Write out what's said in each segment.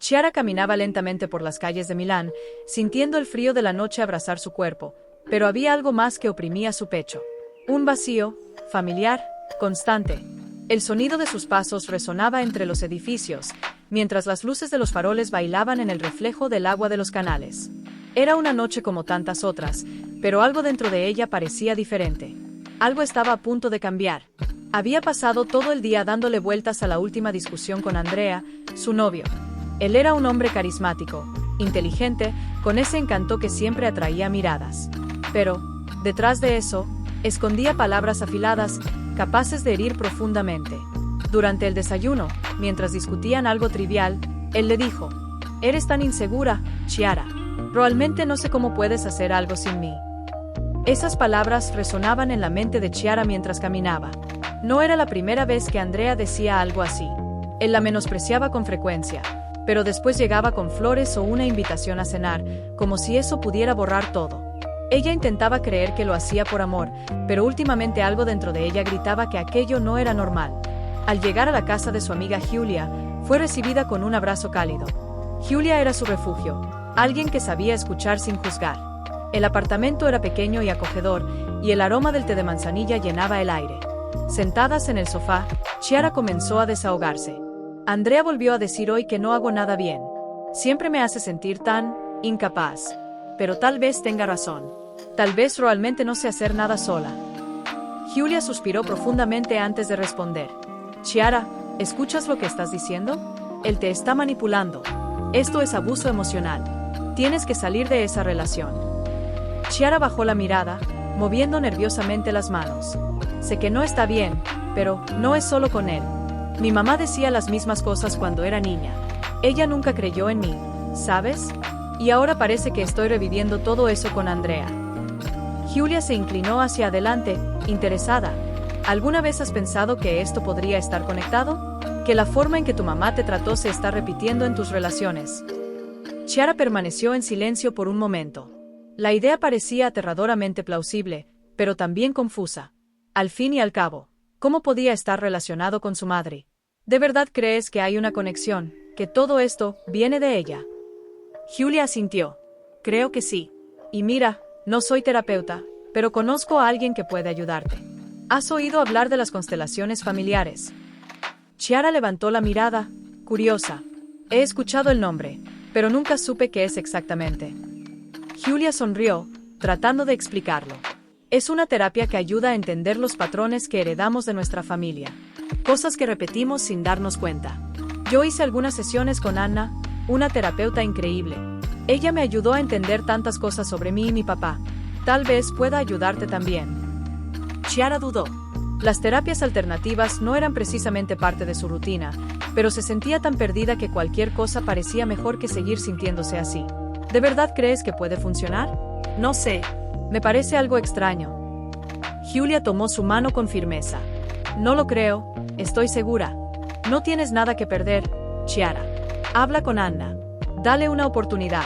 Chiara caminaba lentamente por las calles de Milán, sintiendo el frío de la noche abrazar su cuerpo, pero había algo más que oprimía su pecho. Un vacío, familiar, constante. El sonido de sus pasos resonaba entre los edificios, mientras las luces de los faroles bailaban en el reflejo del agua de los canales. Era una noche como tantas otras, pero algo dentro de ella parecía diferente. Algo estaba a punto de cambiar. Había pasado todo el día dándole vueltas a la última discusión con Andrea, su novio. Él era un hombre carismático, inteligente, con ese encanto que siempre atraía miradas. Pero, detrás de eso, escondía palabras afiladas, capaces de herir profundamente. Durante el desayuno, mientras discutían algo trivial, él le dijo: «Eres tan insegura, Chiara. Realmente no sé cómo puedes hacer algo sin mí». Esas palabras resonaban en la mente de Chiara mientras caminaba. No era la primera vez que Andrea decía algo así. Él la menospreciaba con frecuencia, pero después llegaba con flores o una invitación a cenar, como si eso pudiera borrar todo. Ella intentaba creer que lo hacía por amor, pero últimamente algo dentro de ella gritaba que aquello no era normal. Al llegar a la casa de su amiga Giulia, fue recibida con un abrazo cálido. Giulia era su refugio, alguien que sabía escuchar sin juzgar. El apartamento era pequeño y acogedor, y el aroma del té de manzanilla llenaba el aire. Sentadas en el sofá, Chiara comenzó a desahogarse. Andrea volvió a decir hoy que no hago nada bien. Siempre me hace sentir tan incapaz. Pero tal vez tenga razón. Tal vez realmente no sé hacer nada sola. Giulia suspiró profundamente antes de responder. Chiara, ¿escuchas lo que estás diciendo? Él te está manipulando. Esto es abuso emocional. Tienes que salir de esa relación. Chiara bajó la mirada, moviendo nerviosamente las manos. Sé que no está bien, pero no es solo con él. Mi mamá decía las mismas cosas cuando era niña. Ella nunca creyó en mí, ¿sabes? Y ahora parece que estoy reviviendo todo eso con Andrea. Giulia se inclinó hacia adelante, interesada. ¿Alguna vez has pensado que esto podría estar conectado? ¿Que la forma en que tu mamá te trató se está repitiendo en tus relaciones? Chiara permaneció en silencio por un momento. La idea parecía aterradoramente plausible, pero también confusa. Al fin y al cabo, ¿cómo podía estar relacionado con su madre? ¿De verdad crees que hay una conexión, que todo esto viene de ella? Giulia asintió. Creo que sí. Y mira, no soy terapeuta, pero conozco a alguien que puede ayudarte. ¿Has oído hablar de las constelaciones familiares? Chiara levantó la mirada, curiosa. He escuchado el nombre, pero nunca supe qué es exactamente. Giulia sonrió, tratando de explicarlo. Es una terapia que ayuda a entender los patrones que heredamos de nuestra familia. Cosas que repetimos sin darnos cuenta. Yo hice algunas sesiones con Anna, una terapeuta increíble. Ella me ayudó a entender tantas cosas sobre mí y mi papá. Tal vez pueda ayudarte también. Chiara dudó. Las terapias alternativas no eran precisamente parte de su rutina, pero se sentía tan perdida que cualquier cosa parecía mejor que seguir sintiéndose así. ¿De verdad crees que puede funcionar? No sé. Me parece algo extraño. Giulia tomó su mano con firmeza. No lo creo, estoy segura. No tienes nada que perder, Chiara. Habla con Anna. Dale una oportunidad.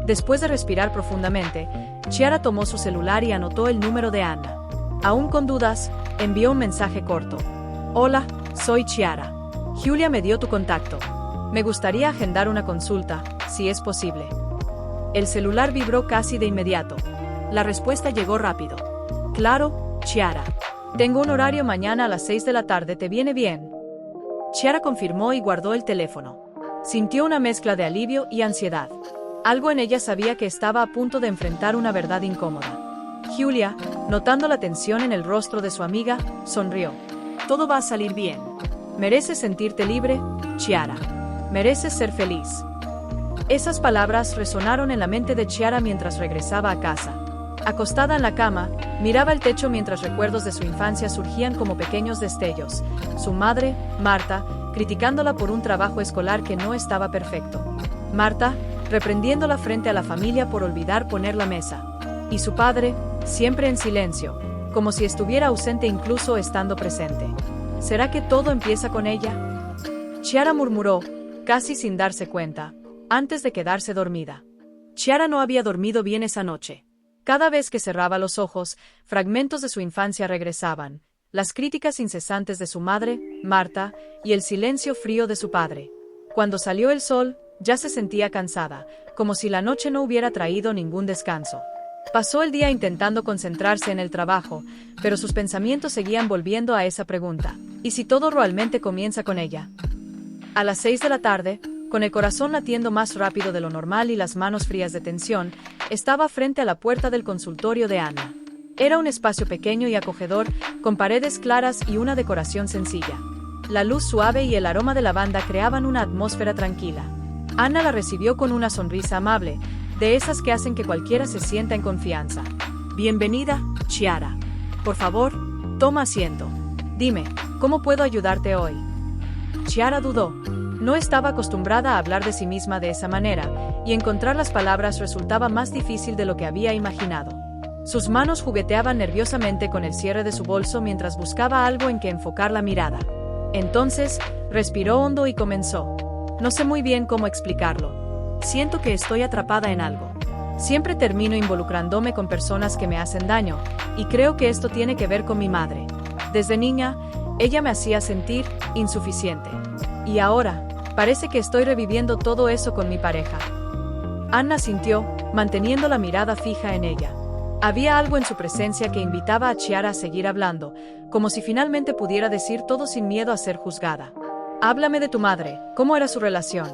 Después de respirar profundamente, Chiara tomó su celular y anotó el número de Anna. Aún con dudas, envió un mensaje corto. Hola, soy Chiara. Giulia me dio tu contacto. Me gustaría agendar una consulta, si es posible. El celular vibró casi de inmediato. La respuesta llegó rápido. Claro, Chiara. Tengo un horario mañana a las 6 de la tarde, ¿te viene bien? Chiara confirmó y guardó el teléfono. Sintió una mezcla de alivio y ansiedad. Algo en ella sabía que estaba a punto de enfrentar una verdad incómoda. Giulia, notando la tensión en el rostro de su amiga, sonrió. Todo va a salir bien. Mereces sentirte libre, Chiara. Mereces ser feliz. Esas palabras resonaron en la mente de Chiara mientras regresaba a casa. Acostada en la cama, miraba el techo mientras recuerdos de su infancia surgían como pequeños destellos. Su madre, Marta, criticándola por un trabajo escolar que no estaba perfecto. Marta, reprendiéndola frente a la familia por olvidar poner la mesa. Y su padre, siempre en silencio, como si estuviera ausente incluso estando presente. ¿Será que todo empieza con ella? Chiara murmuró, casi sin darse cuenta, antes de quedarse dormida. Chiara no había dormido bien esa noche. Cada vez que cerraba los ojos, fragmentos de su infancia regresaban, las críticas incesantes de su madre, Marta, y el silencio frío de su padre. Cuando salió el sol, ya se sentía cansada, como si la noche no hubiera traído ningún descanso. Pasó el día intentando concentrarse en el trabajo, pero sus pensamientos seguían volviendo a esa pregunta: ¿y si todo realmente comienza con ella? A las 6 de la tarde, con el corazón latiendo más rápido de lo normal y las manos frías de tensión, estaba frente a la puerta del consultorio de Anna. Era un espacio pequeño y acogedor, con paredes claras y una decoración sencilla. La luz suave y el aroma de lavanda creaban una atmósfera tranquila. Anna la recibió con una sonrisa amable, de esas que hacen que cualquiera se sienta en confianza. «Bienvenida, Chiara. Por favor, toma asiento. Dime, ¿cómo puedo ayudarte hoy?» Chiara dudó. No estaba acostumbrada a hablar de sí misma de esa manera, y encontrar las palabras resultaba más difícil de lo que había imaginado. Sus manos jugueteaban nerviosamente con el cierre de su bolso mientras buscaba algo en que enfocar la mirada. Entonces, respiró hondo y comenzó. «No sé muy bien cómo explicarlo. Siento que estoy atrapada en algo. Siempre termino involucrándome con personas que me hacen daño, y creo que esto tiene que ver con mi madre. Desde niña, ella me hacía sentir insuficiente. Y ahora, parece que estoy reviviendo todo eso con mi pareja». Anna sintió, manteniendo la mirada fija en ella. Había algo en su presencia que invitaba a Chiara a seguir hablando, como si finalmente pudiera decir todo sin miedo a ser juzgada. «Háblame de tu madre, ¿cómo era su relación?»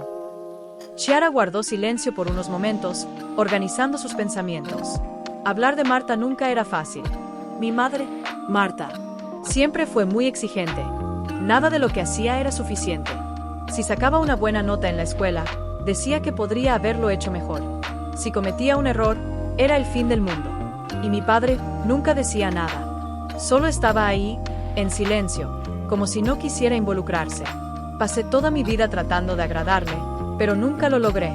Chiara guardó silencio por unos momentos, organizando sus pensamientos. Hablar de Marta nunca era fácil. Mi madre, Marta, siempre fue muy exigente. Nada de lo que hacía era suficiente. Si sacaba una buena nota en la escuela, decía que podría haberlo hecho mejor. Si cometía un error, era el fin del mundo. Y mi padre nunca decía nada. Solo estaba ahí, en silencio, como si no quisiera involucrarse. Pasé toda mi vida tratando de agradarle, pero nunca lo logré.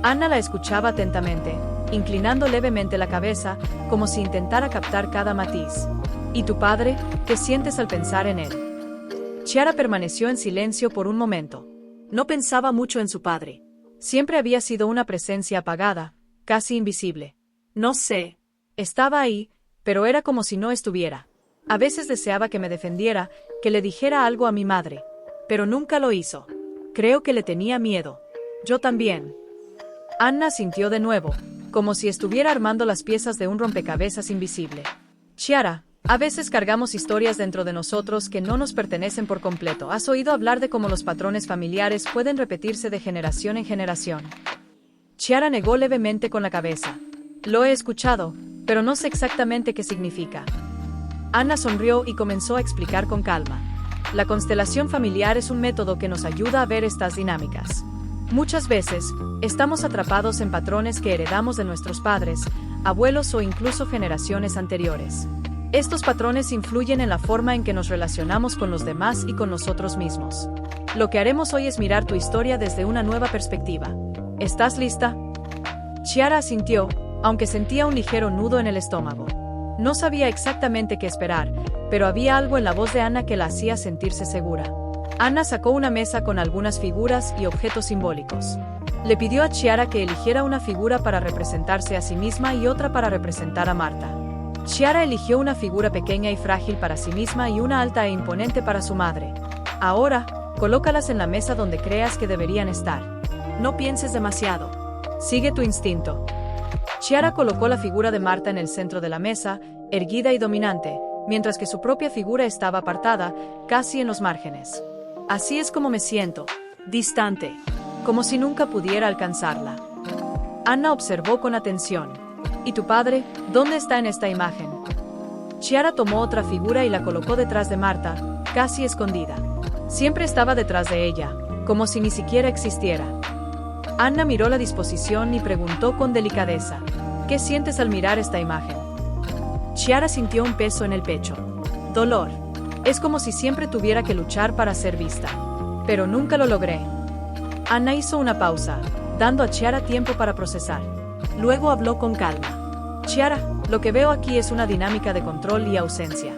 Anna la escuchaba atentamente, inclinando levemente la cabeza, como si intentara captar cada matiz. ¿Y tu padre? ¿Qué sientes al pensar en él? Chiara permaneció en silencio por un momento. No pensaba mucho en su padre. Siempre había sido una presencia apagada, casi invisible. No sé. Estaba ahí, pero era como si no estuviera. A veces deseaba que me defendiera, que le dijera algo a mi madre. Pero nunca lo hizo. Creo que le tenía miedo. Yo también. Anna sintió de nuevo, como si estuviera armando las piezas de un rompecabezas invisible. Chiara, a veces cargamos historias dentro de nosotros que no nos pertenecen por completo. ¿Has oído hablar de cómo los patrones familiares pueden repetirse de generación en generación? Chiara negó levemente con la cabeza. Lo he escuchado, pero no sé exactamente qué significa. Anna sonrió y comenzó a explicar con calma. La constelación familiar es un método que nos ayuda a ver estas dinámicas. Muchas veces, estamos atrapados en patrones que heredamos de nuestros padres, abuelos o incluso generaciones anteriores. Estos patrones influyen en la forma en que nos relacionamos con los demás y con nosotros mismos. Lo que haremos hoy es mirar tu historia desde una nueva perspectiva. ¿Estás lista? Chiara asintió, aunque sentía un ligero nudo en el estómago. No sabía exactamente qué esperar, pero había algo en la voz de Anna que la hacía sentirse segura. Anna sacó una mesa con algunas figuras y objetos simbólicos. Le pidió a Chiara que eligiera una figura para representarse a sí misma y otra para representar a Marta. Chiara eligió una figura pequeña y frágil para sí misma y una alta e imponente para su madre. Ahora, colócalas en la mesa donde creas que deberían estar. No pienses demasiado. Sigue tu instinto. Chiara colocó la figura de Marta en el centro de la mesa, erguida y dominante, mientras que su propia figura estaba apartada, casi en los márgenes. Así es como me siento, distante, como si nunca pudiera alcanzarla. Anna observó con atención. ¿Y tu padre, dónde está en esta imagen? Chiara tomó otra figura y la colocó detrás de Marta, casi escondida. Siempre estaba detrás de ella, como si ni siquiera existiera. Anna miró la disposición y preguntó con delicadeza: ¿qué sientes al mirar esta imagen? Chiara sintió un peso en el pecho. Dolor. Es como si siempre tuviera que luchar para ser vista. Pero nunca lo logré. Anna hizo una pausa, dando a Chiara tiempo para procesar. Luego habló con calma. Chiara, lo que veo aquí es una dinámica de control y ausencia.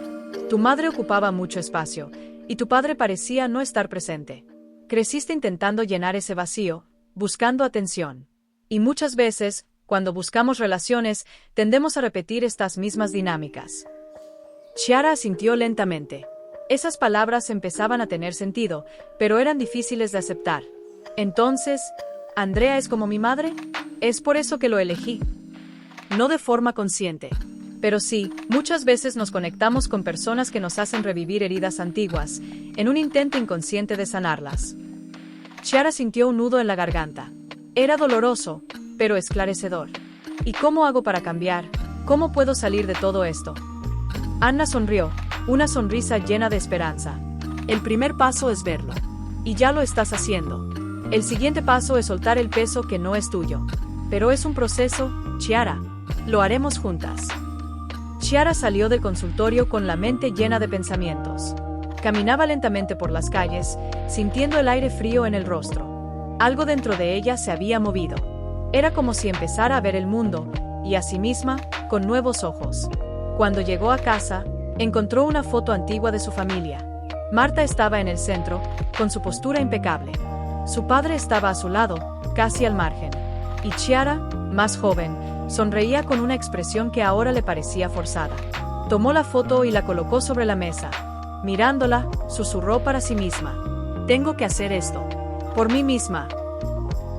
Tu madre ocupaba mucho espacio, y tu padre parecía no estar presente. Creciste intentando llenar ese vacío, buscando atención. Y muchas veces, cuando buscamos relaciones, tendemos a repetir estas mismas dinámicas. Chiara asintió lentamente. Esas palabras empezaban a tener sentido, pero eran difíciles de aceptar. Entonces, ¿Andrea es como mi madre? Es por eso que lo elegí. No de forma consciente. Pero sí, muchas veces nos conectamos con personas que nos hacen revivir heridas antiguas, en un intento inconsciente de sanarlas. Chiara sintió un nudo en la garganta. Era doloroso, pero esclarecedor. ¿Y cómo hago para cambiar? ¿Cómo puedo salir de todo esto? Anna sonrió, una sonrisa llena de esperanza. El primer paso es verlo. Y ya lo estás haciendo. El siguiente paso es soltar el peso que no es tuyo. Pero es un proceso, Chiara. Lo haremos juntas. Chiara salió del consultorio con la mente llena de pensamientos. Caminaba lentamente por las calles, sintiendo el aire frío en el rostro. Algo dentro de ella se había movido. Era como si empezara a ver el mundo, y a sí misma, con nuevos ojos. Cuando llegó a casa, encontró una foto antigua de su familia. Marta estaba en el centro, con su postura impecable. Su padre estaba a su lado, casi al margen. Y Chiara, más joven, sonreía con una expresión que ahora le parecía forzada. Tomó la foto y la colocó sobre la mesa. Mirándola, susurró para sí misma. Tengo que hacer esto. Por mí misma.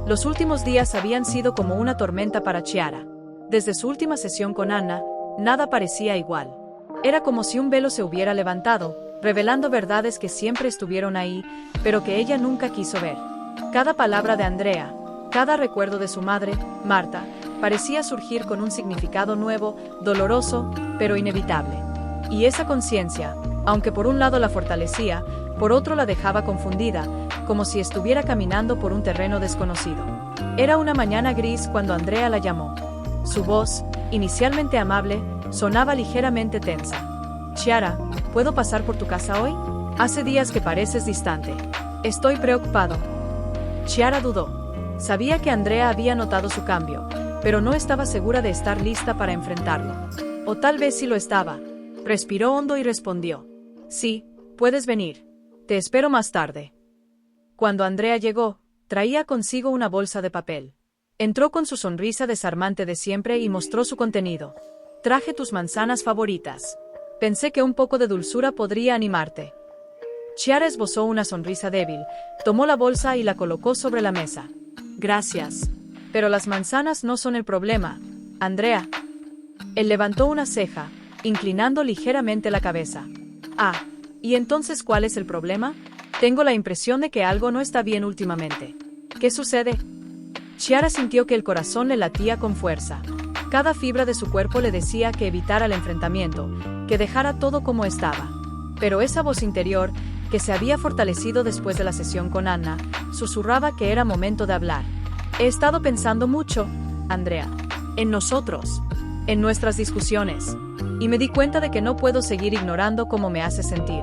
Los últimos días habían sido como una tormenta para Chiara. Desde su última sesión con Anna, nada parecía igual. Era como si un velo se hubiera levantado, revelando verdades que siempre estuvieron ahí, pero que ella nunca quiso ver. Cada palabra de Andrea, cada recuerdo de su madre, Marta, parecía surgir con un significado nuevo, doloroso, pero inevitable. Y esa conciencia, aunque por un lado la fortalecía, por otro la dejaba confundida, como si estuviera caminando por un terreno desconocido. Era una mañana gris cuando Andrea la llamó. Su voz, inicialmente amable, sonaba ligeramente tensa. Chiara, ¿puedo pasar por tu casa hoy? Hace días que pareces distante. Estoy preocupado. Chiara dudó. Sabía que Andrea había notado su cambio, pero no estaba segura de estar lista para enfrentarlo. O tal vez sí lo estaba. Respiró hondo y respondió. Sí, puedes venir. Te espero más tarde. Cuando Andrea llegó, traía consigo una bolsa de papel. Entró con su sonrisa desarmante de siempre y mostró su contenido. Traje tus manzanas favoritas. Pensé que un poco de dulzura podría animarte. Chiara esbozó una sonrisa débil, tomó la bolsa y la colocó sobre la mesa. Gracias. Pero las manzanas no son el problema, Andrea. Él levantó una ceja, inclinando ligeramente la cabeza. Ah, ¿y entonces cuál es el problema? Tengo la impresión de que algo no está bien últimamente. ¿Qué sucede? Chiara sintió que el corazón le latía con fuerza. Cada fibra de su cuerpo le decía que evitara el enfrentamiento, que dejara todo como estaba. Pero esa voz interior, que se había fortalecido después de la sesión con Anna, susurraba que era momento de hablar. He estado pensando mucho, Andrea, en nosotros, en nuestras discusiones, y me di cuenta de que no puedo seguir ignorando cómo me hace sentir.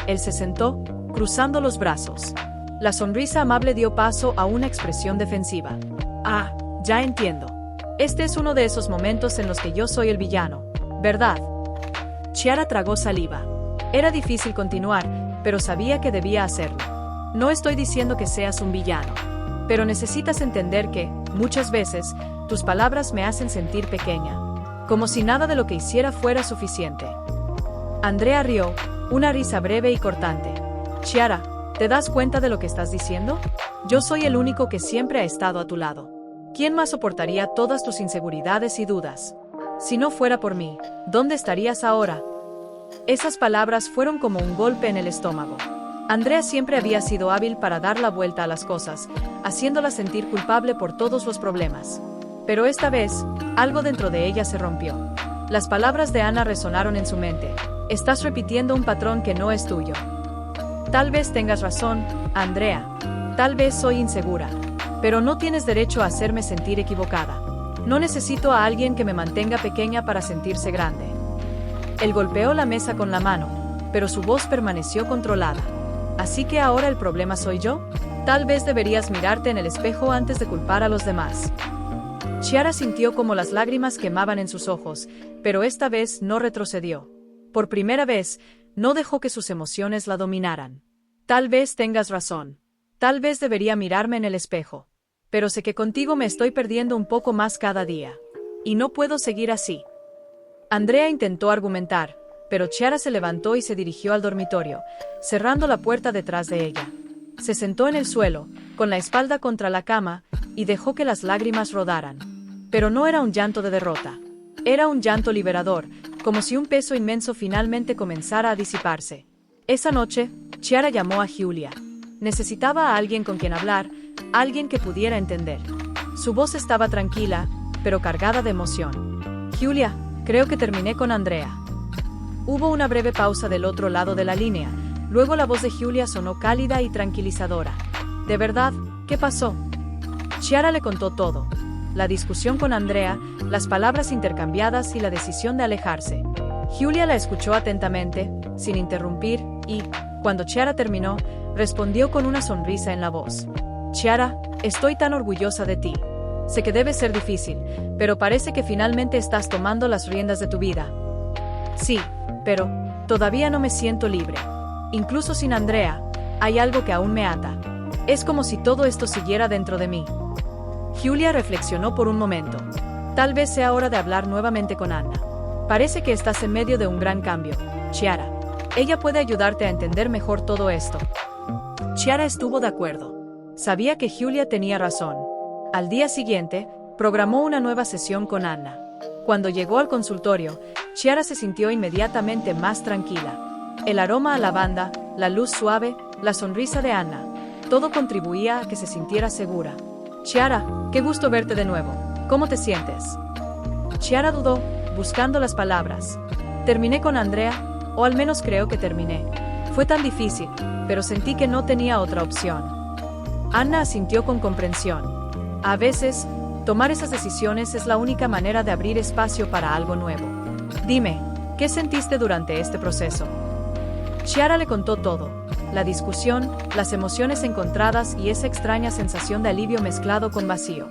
Él se sentó, cruzando los brazos. La sonrisa amable dio paso a una expresión defensiva. Ah, ya entiendo. Este es uno de esos momentos en los que yo soy el villano, ¿verdad? Chiara tragó saliva. Era difícil continuar, pero sabía que debía hacerlo. No estoy diciendo que seas un villano, pero necesitas entender que, muchas veces, tus palabras me hacen sentir pequeña, como si nada de lo que hiciera fuera suficiente. Andrea rió, una risa breve y cortante. Chiara, ¿te das cuenta de lo que estás diciendo? Yo soy el único que siempre ha estado a tu lado. ¿Quién más soportaría todas tus inseguridades y dudas? Si no fuera por mí, ¿dónde estarías ahora? Esas palabras fueron como un golpe en el estómago. Andrea siempre había sido hábil para dar la vuelta a las cosas, haciéndola sentir culpable por todos los problemas. Pero esta vez, algo dentro de ella se rompió. Las palabras de Anna resonaron en su mente. Estás repitiendo un patrón que no es tuyo. Tal vez tengas razón, Andrea. Tal vez soy insegura. Pero no tienes derecho a hacerme sentir equivocada. No necesito a alguien que me mantenga pequeña para sentirse grande. Él golpeó la mesa con la mano, pero su voz permaneció controlada. ¿Así que ahora el problema soy yo? Tal vez deberías mirarte en el espejo antes de culpar a los demás. Chiara sintió como las lágrimas quemaban en sus ojos, pero esta vez no retrocedió. Por primera vez, no dejó que sus emociones la dominaran. Tal vez tengas razón. Tal vez debería mirarme en el espejo. Pero sé que contigo me estoy perdiendo un poco más cada día. Y no puedo seguir así. Andrea intentó argumentar, pero Chiara se levantó y se dirigió al dormitorio, cerrando la puerta detrás de ella. Se sentó en el suelo, con la espalda contra la cama, y dejó que las lágrimas rodaran. Pero no era un llanto de derrota. Era un llanto liberador, como si un peso inmenso finalmente comenzara a disiparse. Esa noche, Chiara llamó a Giulia. Necesitaba a alguien con quien hablar, alguien que pudiera entender. Su voz estaba tranquila, pero cargada de emoción. Giulia, creo que terminé con Andrea. Hubo una breve pausa del otro lado de la línea, luego la voz de Giulia sonó cálida y tranquilizadora. ¿De verdad? ¿Qué pasó? Chiara le contó todo. La discusión con Andrea, las palabras intercambiadas y la decisión de alejarse. Giulia la escuchó atentamente, sin interrumpir, y, cuando Chiara terminó, respondió con una sonrisa en la voz. Chiara, estoy tan orgullosa de ti. Sé que debe ser difícil, pero parece que finalmente estás tomando las riendas de tu vida. Sí, pero todavía no me siento libre. Incluso sin Andrea, hay algo que aún me ata. Es como si todo esto siguiera dentro de mí. Giulia reflexionó por un momento. Tal vez sea hora de hablar nuevamente con Anna. Parece que estás en medio de un gran cambio, Chiara. Ella puede ayudarte a entender mejor todo esto. Chiara estuvo de acuerdo. Sabía que Giulia tenía razón. Al día siguiente, programó una nueva sesión con Anna. Cuando llegó al consultorio, Chiara se sintió inmediatamente más tranquila. El aroma a lavanda, la luz suave, la sonrisa de Anna, todo contribuía a que se sintiera segura. Chiara, qué gusto verte de nuevo. ¿Cómo te sientes? Chiara dudó, buscando las palabras. Terminé con Andrea, o al menos creo que terminé. Fue tan difícil, pero sentí que no tenía otra opción. Anna asintió con comprensión. A veces, tomar esas decisiones es la única manera de abrir espacio para algo nuevo. Dime, ¿qué sentiste durante este proceso? Chiara le contó todo. La discusión, las emociones encontradas y esa extraña sensación de alivio mezclado con vacío.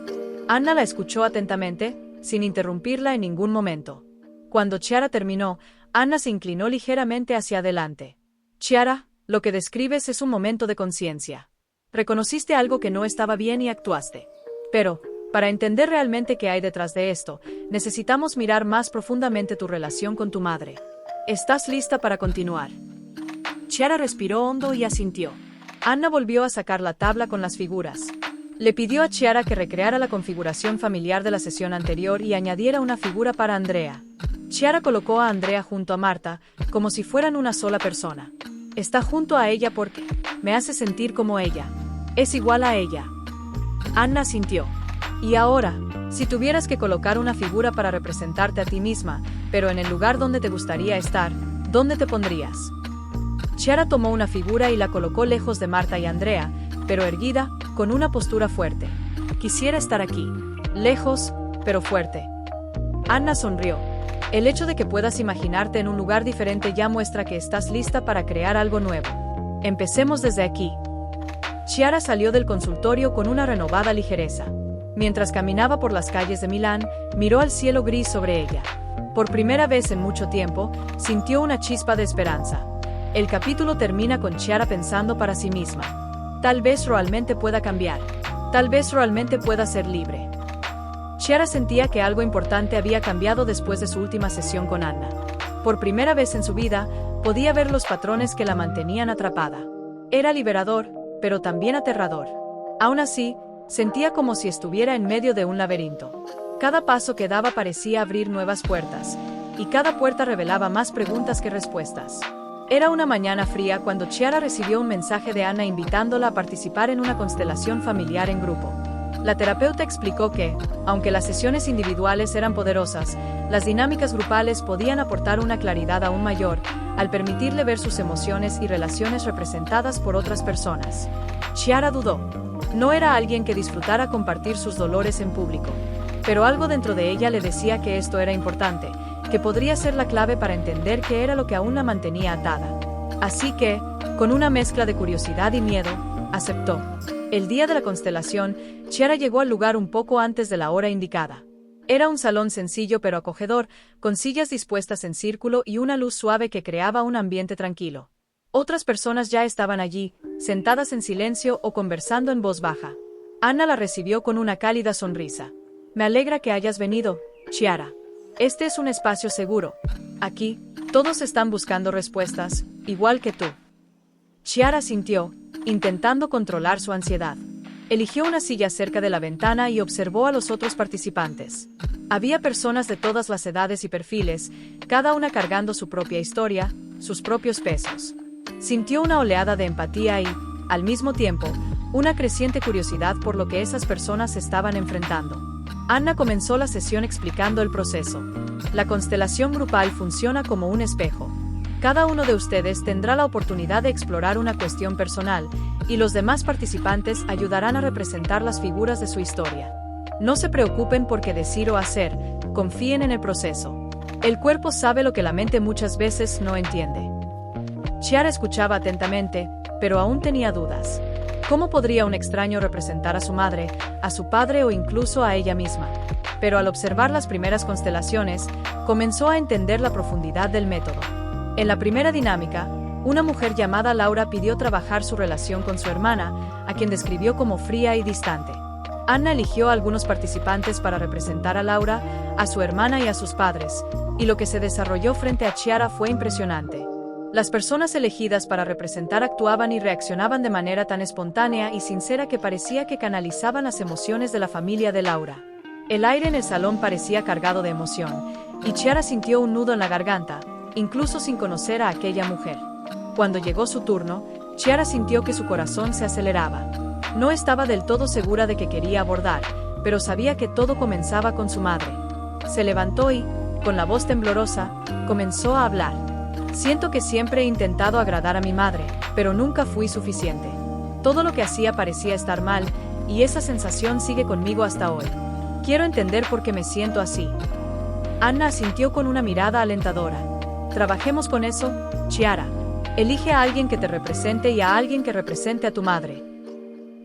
Anna la escuchó atentamente, sin interrumpirla en ningún momento. Cuando Chiara terminó, Anna se inclinó ligeramente hacia adelante. Chiara, lo que describes es un momento de conciencia. Reconociste algo que no estaba bien y actuaste. Pero, para entender realmente qué hay detrás de esto, necesitamos mirar más profundamente tu relación con tu madre. ¿Estás lista para continuar? Chiara respiró hondo y asintió. Anna volvió a sacar la tabla con las figuras. Le pidió a Chiara que recreara la configuración familiar de la sesión anterior y añadiera una figura para Andrea. Chiara colocó a Andrea junto a Marta, como si fueran una sola persona. Está junto a ella porque me hace sentir como ella. Es igual a ella. Anna asintió. Y ahora, si tuvieras que colocar una figura para representarte a ti misma, pero en el lugar donde te gustaría estar, ¿dónde te pondrías? Chiara tomó una figura y la colocó lejos de Marta y Andrea, pero erguida, con una postura fuerte. Quisiera estar aquí, lejos, pero fuerte. Anna sonrió. El hecho de que puedas imaginarte en un lugar diferente ya muestra que estás lista para crear algo nuevo. Empecemos desde aquí. Chiara salió del consultorio con una renovada ligereza. Mientras caminaba por las calles de Milán, miró al cielo gris sobre ella. Por primera vez en mucho tiempo, sintió una chispa de esperanza. El capítulo termina con Chiara pensando para sí misma. Tal vez realmente pueda cambiar. Tal vez realmente pueda ser libre. Chiara sentía que algo importante había cambiado después de su última sesión con Anna. Por primera vez en su vida, podía ver los patrones que la mantenían atrapada. Era liberador, pero también aterrador. Aún así, sentía como si estuviera en medio de un laberinto. Cada paso que daba parecía abrir nuevas puertas, y cada puerta revelaba más preguntas que respuestas. Era una mañana fría cuando Chiara recibió un mensaje de Anna invitándola a participar en una constelación familiar en grupo. La terapeuta explicó que, aunque las sesiones individuales eran poderosas, las dinámicas grupales podían aportar una claridad aún mayor, al permitirle ver sus emociones y relaciones representadas por otras personas. Chiara dudó. No era alguien que disfrutara compartir sus dolores en público. Pero algo dentro de ella le decía que esto era importante, que podría ser la clave para entender qué era lo que aún la mantenía atada. Así que, con una mezcla de curiosidad y miedo, aceptó. El día de la constelación, Chiara llegó al lugar un poco antes de la hora indicada. Era un salón sencillo pero acogedor, con sillas dispuestas en círculo y una luz suave que creaba un ambiente tranquilo. Otras personas ya estaban allí, sentadas en silencio o conversando en voz baja. Anna la recibió con una cálida sonrisa. Me alegra que hayas venido, Chiara. Este es un espacio seguro. Aquí, todos están buscando respuestas, igual que tú. Chiara sintió, intentando controlar su ansiedad. Eligió una silla cerca de la ventana y observó a los otros participantes. Había personas de todas las edades y perfiles, cada una cargando su propia historia, sus propios pesos. Sintió una oleada de empatía y, al mismo tiempo, una creciente curiosidad por lo que esas personas estaban enfrentando. Anna comenzó la sesión explicando el proceso. La constelación grupal funciona como un espejo. Cada uno de ustedes tendrá la oportunidad de explorar una cuestión personal, y los demás participantes ayudarán a representar las figuras de su historia. No se preocupen por qué decir o hacer, confíen en el proceso. El cuerpo sabe lo que la mente muchas veces no entiende. Chiara escuchaba atentamente, pero aún tenía dudas. ¿Cómo podría un extraño representar a su madre, a su padre o incluso a ella misma? Pero al observar las primeras constelaciones, comenzó a entender la profundidad del método. En la primera dinámica, una mujer llamada Laura pidió trabajar su relación con su hermana, a quien describió como fría y distante. Anna eligió a algunos participantes para representar a Laura, a su hermana y a sus padres, y lo que se desarrolló frente a Chiara fue impresionante. Las personas elegidas para representar actuaban y reaccionaban de manera tan espontánea y sincera que parecía que canalizaban las emociones de la familia de Laura. El aire en el salón parecía cargado de emoción, y Chiara sintió un nudo en la garganta, incluso sin conocer a aquella mujer. Cuando llegó su turno, Chiara sintió que su corazón se aceleraba. No estaba del todo segura de que quería abordar, pero sabía que todo comenzaba con su madre. Se levantó y, con la voz temblorosa, comenzó a hablar. Siento que siempre he intentado agradar a mi madre, pero nunca fui suficiente. Todo lo que hacía parecía estar mal, y esa sensación sigue conmigo hasta hoy. Quiero entender por qué me siento así. Anna asintió con una mirada alentadora. Trabajemos con eso, Chiara. Elige a alguien que te represente y a alguien que represente a tu madre.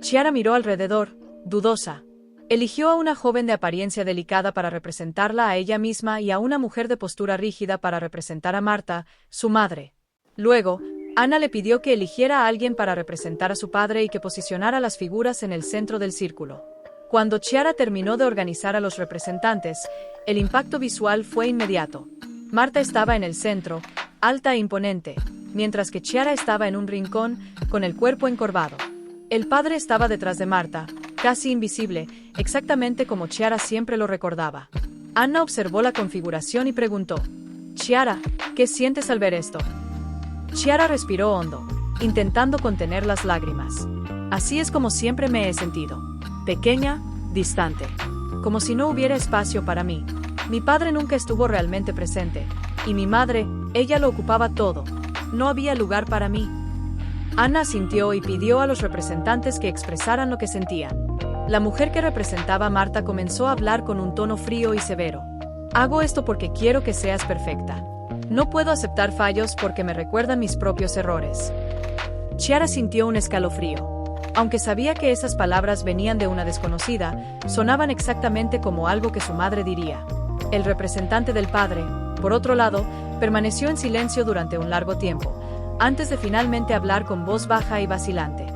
Chiara miró alrededor, dudosa. Eligió a una joven de apariencia delicada para representarla a ella misma y a una mujer de postura rígida para representar a Marta, su madre. Luego, Anna le pidió que eligiera a alguien para representar a su padre y que posicionara las figuras en el centro del círculo. Cuando Chiara terminó de organizar a los representantes, el impacto visual fue inmediato. Marta estaba en el centro, alta e imponente, mientras que Chiara estaba en un rincón, con el cuerpo encorvado. El padre estaba detrás de Marta, casi invisible, exactamente como Chiara siempre lo recordaba. Anna observó la configuración y preguntó: «Chiara, ¿qué sientes al ver esto?». Chiara respiró hondo, intentando contener las lágrimas. «Así es como siempre me he sentido. Pequeña, distante. Como si no hubiera espacio para mí. Mi padre nunca estuvo realmente presente, y mi madre, ella lo ocupaba todo. No había lugar para mí». Anna asintió y pidió a los representantes que expresaran lo que sentían. La mujer que representaba a Marta comenzó a hablar con un tono frío y severo. «Hago esto porque quiero que seas perfecta. No puedo aceptar fallos porque me recuerdan mis propios errores». Chiara sintió un escalofrío. Aunque sabía que esas palabras venían de una desconocida, sonaban exactamente como algo que su madre diría. El representante del padre, por otro lado, permaneció en silencio durante un largo tiempo, antes de finalmente hablar con voz baja y vacilante.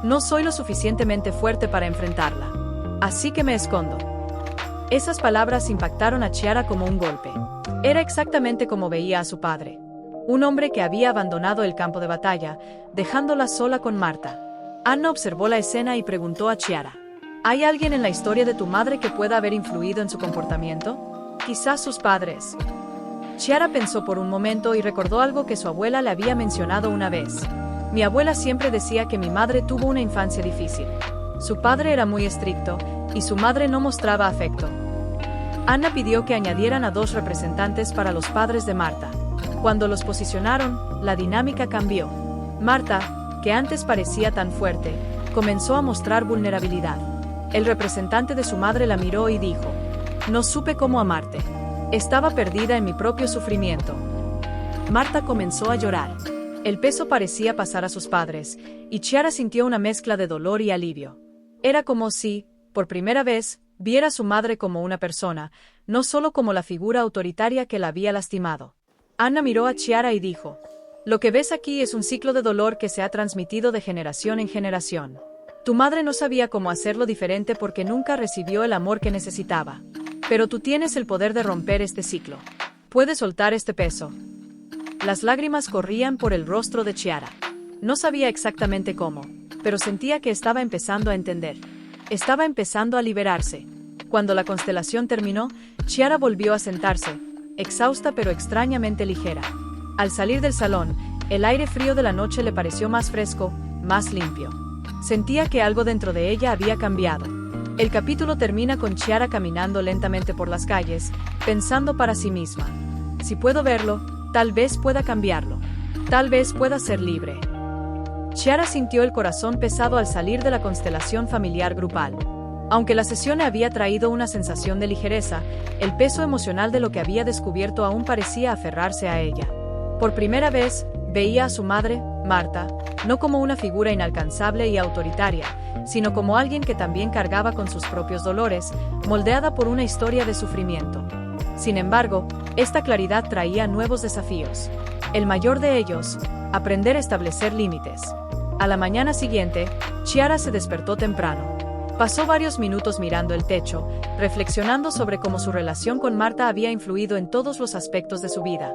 «No soy lo suficientemente fuerte para enfrentarla. Así que me escondo». Esas palabras impactaron a Chiara como un golpe. Era exactamente como veía a su padre. Un hombre que había abandonado el campo de batalla, dejándola sola con Marta. Anna observó la escena y preguntó a Chiara: «¿Hay alguien en la historia de tu madre que pueda haber influido en su comportamiento? Quizás sus padres». Chiara pensó por un momento y recordó algo que su abuela le había mencionado una vez. «Mi abuela siempre decía que mi madre tuvo una infancia difícil. Su padre era muy estricto, y su madre no mostraba afecto». Anna pidió que añadieran a 2 representantes para los padres de Marta. Cuando los posicionaron, la dinámica cambió. Marta, que antes parecía tan fuerte, comenzó a mostrar vulnerabilidad. El representante de su madre la miró y dijo: «No supe cómo amarte. Estaba perdida en mi propio sufrimiento». Marta comenzó a llorar. El peso parecía pasar a sus padres, y Chiara sintió una mezcla de dolor y alivio. Era como si, por primera vez, viera a su madre como una persona, no solo como la figura autoritaria que la había lastimado. Anna miró a Chiara y dijo: «Lo que ves aquí es un ciclo de dolor que se ha transmitido de generación en generación. Tu madre no sabía cómo hacerlo diferente porque nunca recibió el amor que necesitaba. Pero tú tienes el poder de romper este ciclo. Puedes soltar este peso». Las lágrimas corrían por el rostro de Chiara. No sabía exactamente cómo. pero sentía que estaba empezando a entender. Estaba empezando a liberarse. Cuando la constelación terminó, Chiara volvió a sentarse, exhausta pero extrañamente ligera. Al salir del salón, el aire frío de la noche le pareció más fresco, más limpio. Sentía que algo dentro de ella había cambiado. El capítulo termina con Chiara caminando lentamente por las calles, pensando para sí misma: si puedo verlo, tal vez pueda cambiarlo. Tal vez pueda ser libre. Chiara sintió el corazón pesado al salir de la constelación familiar grupal. Aunque la sesión le había traído una sensación de ligereza, el peso emocional de lo que había descubierto aún parecía aferrarse a ella. Por primera vez, veía a su madre, Marta, no como una figura inalcanzable y autoritaria, sino como alguien que también cargaba con sus propios dolores, moldeada por una historia de sufrimiento. Sin embargo, esta claridad traía nuevos desafíos. El mayor de ellos, aprender a establecer límites. A la mañana siguiente, Chiara se despertó temprano. Pasó varios minutos mirando el techo, reflexionando sobre cómo su relación con Marta había influido en todos los aspectos de su vida.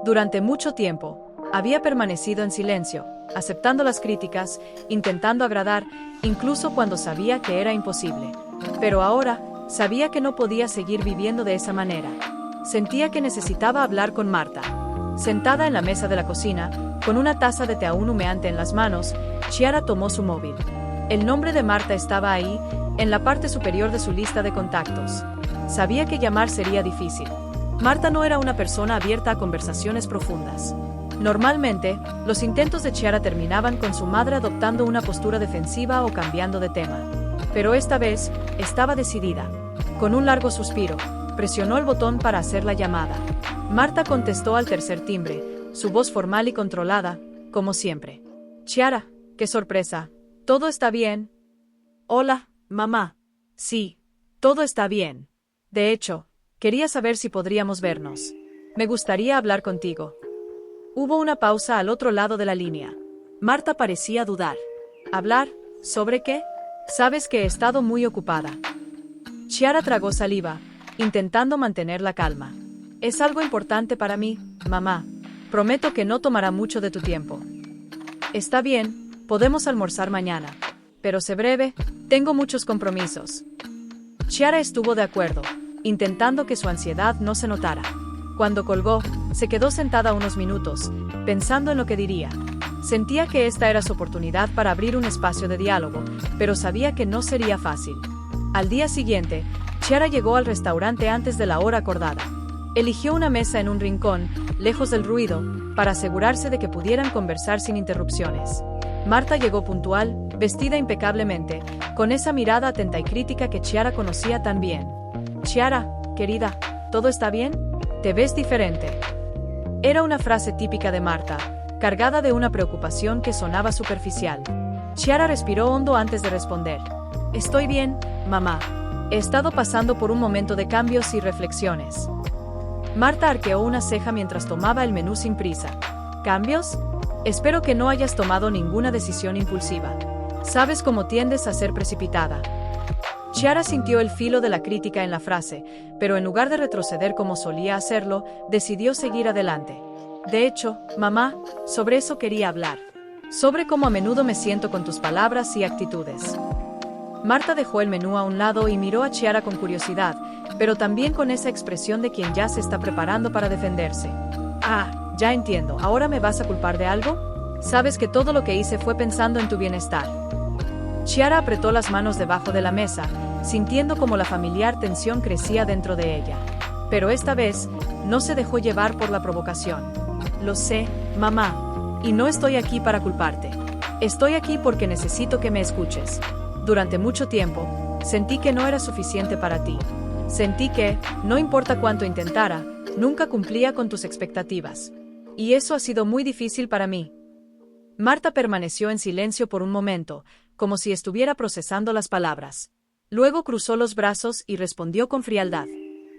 Durante mucho tiempo, había permanecido en silencio, aceptando las críticas, intentando agradar, incluso cuando sabía que era imposible. Pero ahora, sabía que no podía seguir viviendo de esa manera. Sentía que necesitaba hablar con Marta. Sentada en la mesa de la cocina, con una taza de té aún humeante en las manos, Chiara tomó su móvil. El nombre de Marta estaba ahí, en la parte superior de su lista de contactos. Sabía que llamar sería difícil. Marta no era una persona abierta a conversaciones profundas. Normalmente, los intentos de Chiara terminaban con su madre adoptando una postura defensiva o cambiando de tema. Pero esta vez, estaba decidida. Con un largo suspiro, presionó el botón para hacer la llamada. Marta contestó al tercer timbre, su voz formal y controlada, como siempre. Chiara, qué sorpresa. ¿Todo está bien? Hola, mamá. Sí, todo está bien. De hecho, quería saber si podríamos vernos. Me gustaría hablar contigo. Hubo una pausa al otro lado de la línea. Marta parecía dudar. ¿Hablar? ¿Sobre qué? Sabes que he estado muy ocupada. Chiara tragó saliva, intentando mantener la calma. Es algo importante para mí, mamá. Prometo que no tomará mucho de tu tiempo. Está bien, podemos almorzar mañana. Pero sé breve, tengo muchos compromisos. Chiara estuvo de acuerdo, intentando que su ansiedad no se notara. Cuando colgó, se quedó sentada unos minutos, pensando en lo que diría. Sentía que esta era su oportunidad para abrir un espacio de diálogo, pero sabía que no sería fácil. Al día siguiente, Chiara llegó al restaurante antes de la hora acordada. Eligió una mesa en un rincón, lejos del ruido, para asegurarse de que pudieran conversar sin interrupciones. Marta llegó puntual, vestida impecablemente, con esa mirada atenta y crítica que Chiara conocía tan bien. Chiara, querida, ¿todo está bien? Te ves diferente. Era una frase típica de Marta, cargada de una preocupación que sonaba superficial. Chiara respiró hondo antes de responder. Estoy bien, mamá. He estado pasando por un momento de cambios y reflexiones. Marta arqueó una ceja mientras tomaba el menú sin prisa. ¿Cambios? Espero que no hayas tomado ninguna decisión impulsiva. Sabes cómo tiendes a ser precipitada. Chiara sintió el filo de la crítica en la frase, pero en lugar de retroceder como solía hacerlo, decidió seguir adelante. De hecho, mamá, sobre eso quería hablar. Sobre cómo a menudo me siento con tus palabras y actitudes. Marta dejó el menú a un lado y miró a Chiara con curiosidad, pero también con esa expresión de quien ya se está preparando para defenderse. Ah, ya entiendo, ¿ahora me vas a culpar de algo? Sabes que todo lo que hice fue pensando en tu bienestar. Chiara apretó las manos debajo de la mesa, sintiendo como la familiar tensión crecía dentro de ella. Pero esta vez, no se dejó llevar por la provocación. Lo sé, mamá, y no estoy aquí para culparte. Estoy aquí porque necesito que me escuches. Durante mucho tiempo, sentí que no era suficiente para ti. Sentí que, no importa cuánto intentara, nunca cumplía con tus expectativas. Y eso ha sido muy difícil para mí. Marta permaneció en silencio por un momento, como si estuviera procesando las palabras. Luego cruzó los brazos y respondió con frialdad.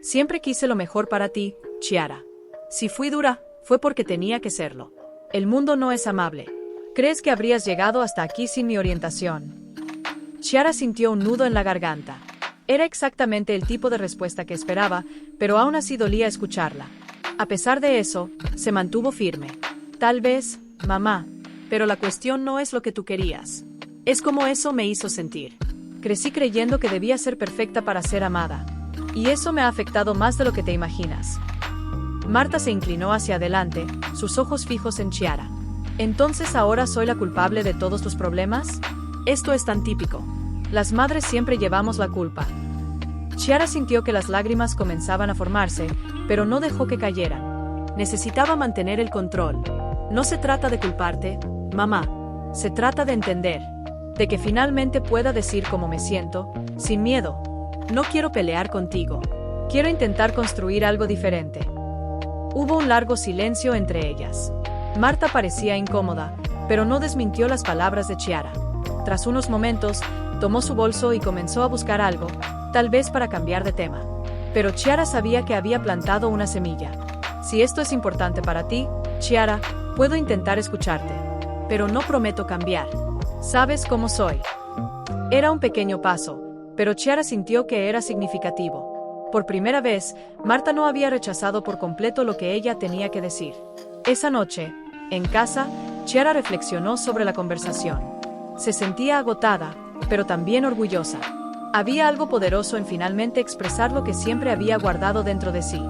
Siempre quise lo mejor para ti, Chiara. Si fui dura, fue porque tenía que serlo. El mundo no es amable. ¿Crees que habrías llegado hasta aquí sin mi orientación? Chiara sintió un nudo en la garganta. Era exactamente el tipo de respuesta que esperaba, pero aún así dolía escucharla. A pesar de eso, se mantuvo firme. Tal vez, mamá, pero la cuestión no es lo que tú querías. Es como eso me hizo sentir. Crecí creyendo que debía ser perfecta para ser amada. Y eso me ha afectado más de lo que te imaginas. Marta se inclinó hacia adelante, sus ojos fijos en Chiara. ¿Entonces ahora soy la culpable de todos tus problemas? Esto es tan típico. Las madres siempre llevamos la culpa. Chiara sintió que las lágrimas comenzaban a formarse, pero no dejó que cayeran. Necesitaba mantener el control. No se trata de culparte, mamá. Se trata de entender. De que finalmente pueda decir cómo me siento, sin miedo. No quiero pelear contigo. Quiero intentar construir algo diferente. Hubo un largo silencio entre ellas. Marta parecía incómoda, pero no desmintió las palabras de Chiara. Tras unos momentos, tomó su bolso y comenzó a buscar algo, tal vez para cambiar de tema. Pero Chiara sabía que había plantado una semilla. Si esto es importante para ti, Chiara, puedo intentar escucharte. Pero no prometo cambiar. ¿Sabes cómo soy? Era un pequeño paso, pero Chiara sintió que era significativo. Por primera vez, Marta no había rechazado por completo lo que ella tenía que decir. Esa noche, en casa, Chiara reflexionó sobre la conversación. Se sentía agotada, pero también orgullosa. Había algo poderoso en finalmente expresar lo que siempre había guardado dentro de sí.